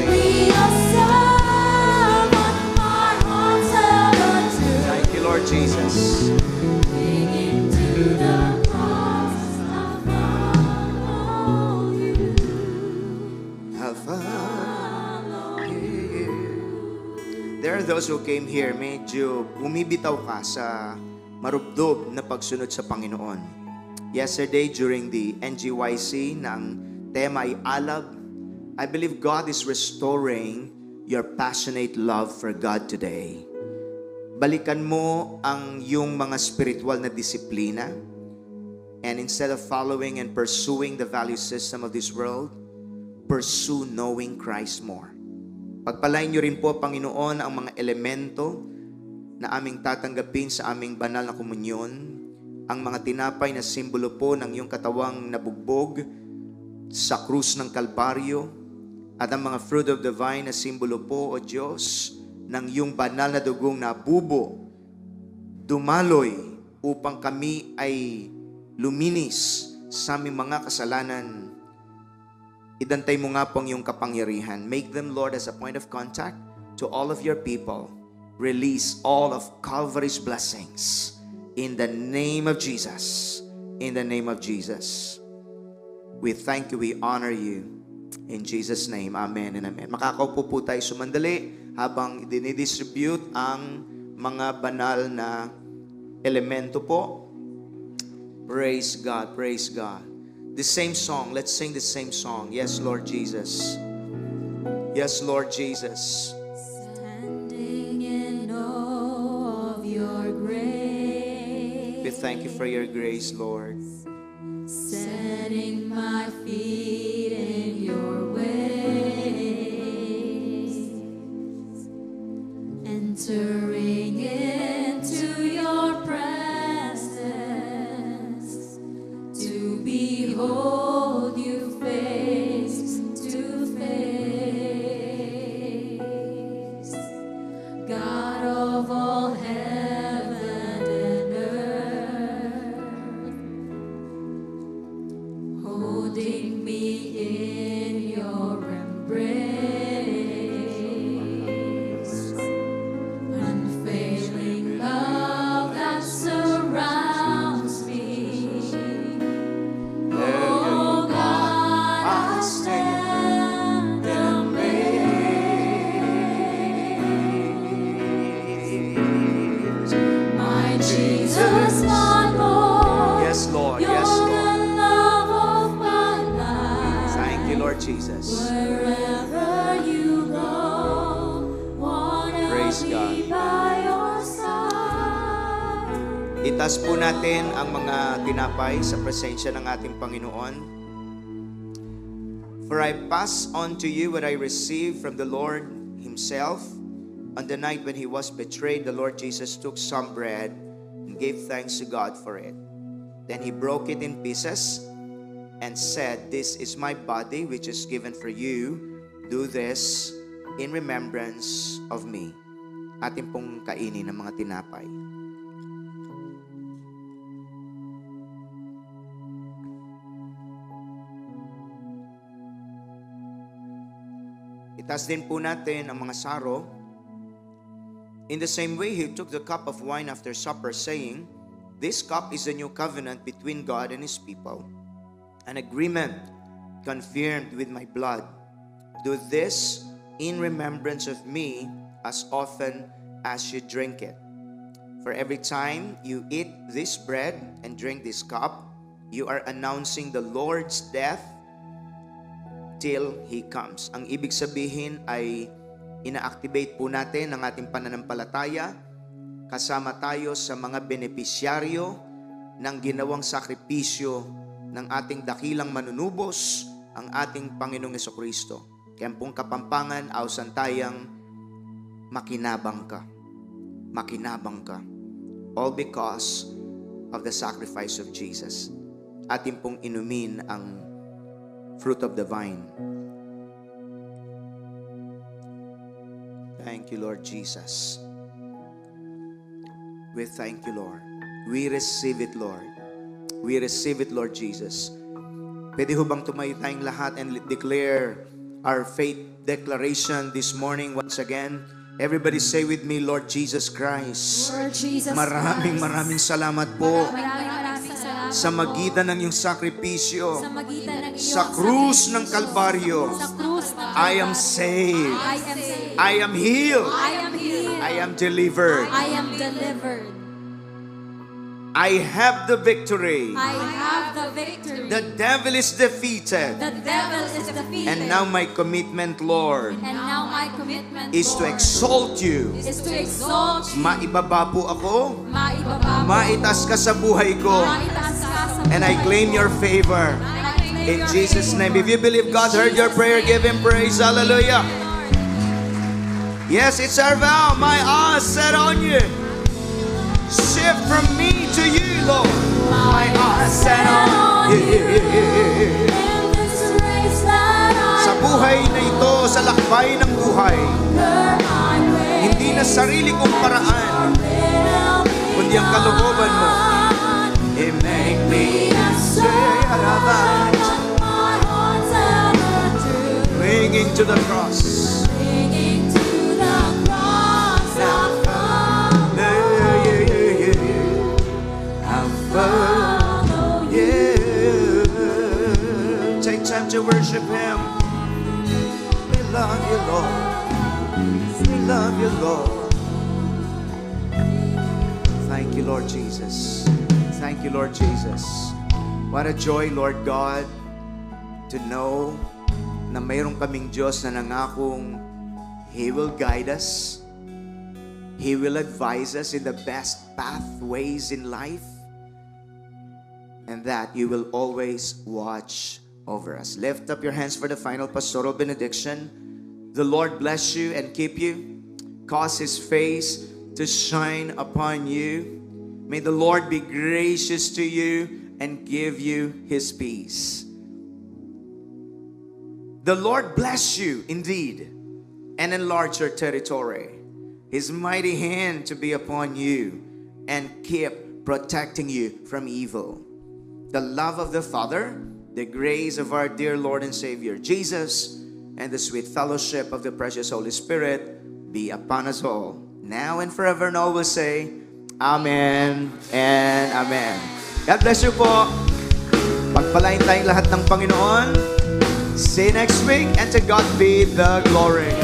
Be a servant, my heart's ever true. Thank you, Lord Jesus. Clinging to the cross, I'll follow you. I'll follow you. There are those who came here, medyo bumibitaw ka sa marubdob na pagsunod sa Panginoon. Yesterday, during the NGYC, na ang tema ay alab, I believe God is restoring your passionate love for God today. Balikan mo ang yung mga spiritual na disiplina, and instead of following and pursuing the value system of this world, pursue knowing Christ more. Pagpalain niyo rin po, Panginoon, ang mga elemento na aming tatanggapin sa aming banal na komunyon, ang mga tinapay na simbolo po ng iyong katawang nabugbog sa krus ng Kalbaryo, at ang mga fruit of the vine na simbolo po, O Diyos, ng iyong banal na dugong nabubo, dumaloy upang kami ay luminis sa aming mga kasalanan. Idantay mo nga po ang iyong kapangyarihan. Make them, Lord, as a point of contact to all of your people. Release all of Calvary's blessings. In the name of Jesus. In the name of Jesus. We thank you, we honor you. In Jesus' name, amen and amen. Makakaupo po tayo sumandali habang dinidistribute ang mga banal na elemento po. Praise God, praise God. The same song, let's sing the same song. Yes, Lord Jesus. Yes, Lord Jesus. Standing in awe of your grace. We thank you for your grace, Lord. Setting my feet in your ways. Entering into your presence. To behold you face to face. God of all heaven and earth, holding me in Jesus. Wherever you go, wanna Praise be God. by your side. Itaas po natin ang mga tinapay sa presensya ng ating Panginoon. For I pass on to you what I received from the Lord Himself. On the night when He was betrayed, the Lord Jesus took some bread and gave thanks to God for it. Then He broke it in pieces and said, "This is my body which is given for you. Do this in remembrance of me." Atin pong kainin ng mga tinapay. Itaas din po natin ang mga saro. In the same way, He took the cup of wine after supper, saying, "This cup is the new covenant between God and His people, an agreement confirmed with my blood. Do this in remembrance of me as often as you drink it. For every time you eat this bread and drink this cup, you are announcing the Lord's death till He comes." Ang ibig sabihin ay ina-activate po natin ang ating pananampalataya. Kasama tayo sa mga benepisyaryo ng ginawang sakripisyo ng ating dakilang manunubos, ang ating Panginoong Jesucristo. Kaya pong Kapampangan, Ausantayang, makinabang ka. Makinabang ka. All because of the sacrifice of Jesus. Atin pong inumin ang fruit of the vine. Thank you, Lord Jesus. We thank you, Lord. We receive it, Lord. We receive it, Lord Jesus. Pwede ho bang tumayo tayong lahat and declare our faith declaration this morning once again? Everybody say with me, Lord Jesus Christ. Lord Jesus Maraming salamat po Maraming salamat sa magitan ng iyong sakripisyo sa magitan ng iyong sa krus ng Kalbaryo. sa krus ng I am saved. I am saved. I am healed. I am healed. I am delivered. I am delivered. I have the victory. I have the victory. The devil is defeated. The devil is defeated. And now my commitment, Lord, And now my commitment, is to Lord, exalt you. is to exalt you. Maibaba po ako. Maibaba mo. Maitas ka sa buhay ko. Maitaas ka sa And I claim your favor. In Jesus' name. If you believe God heard your prayer, give Him praise. Hallelujah. Yes, it's our vow. My eyes set on you. Shift from me to you, Lord. My eyes set on you. Sa buhay na ito, sa lakbay ng buhay, hindi na sarili kong paraan, kundi ang kalooban mo. It make me say, clinging to the cross. Follow you. Take time to worship Him. We love you, Lord. We love you, Lord. Thank you, Lord Jesus. Thank you, Lord Jesus. What a joy, Lord God, to know na mayroon kaming Diyos na nangakong He will guide us. He will advise us in the best pathways in life. And that you will always watch over us. Lift up your hands for the final pastoral benediction. The Lord bless you and keep you. Cause His face to shine upon you. May the Lord be gracious to you and give you His peace. The Lord bless you indeed and enlarge your territory. His mighty hand to be upon you and keep protecting you from evil. The love of the Father, the grace of our dear Lord and Savior Jesus, and the sweet fellowship of the precious Holy Spirit be upon us all, now and forever, and all will say, Amen and Amen. God bless you po. Pagpalain tayong lahat ng Panginoon. See you next week, and to God be the glory.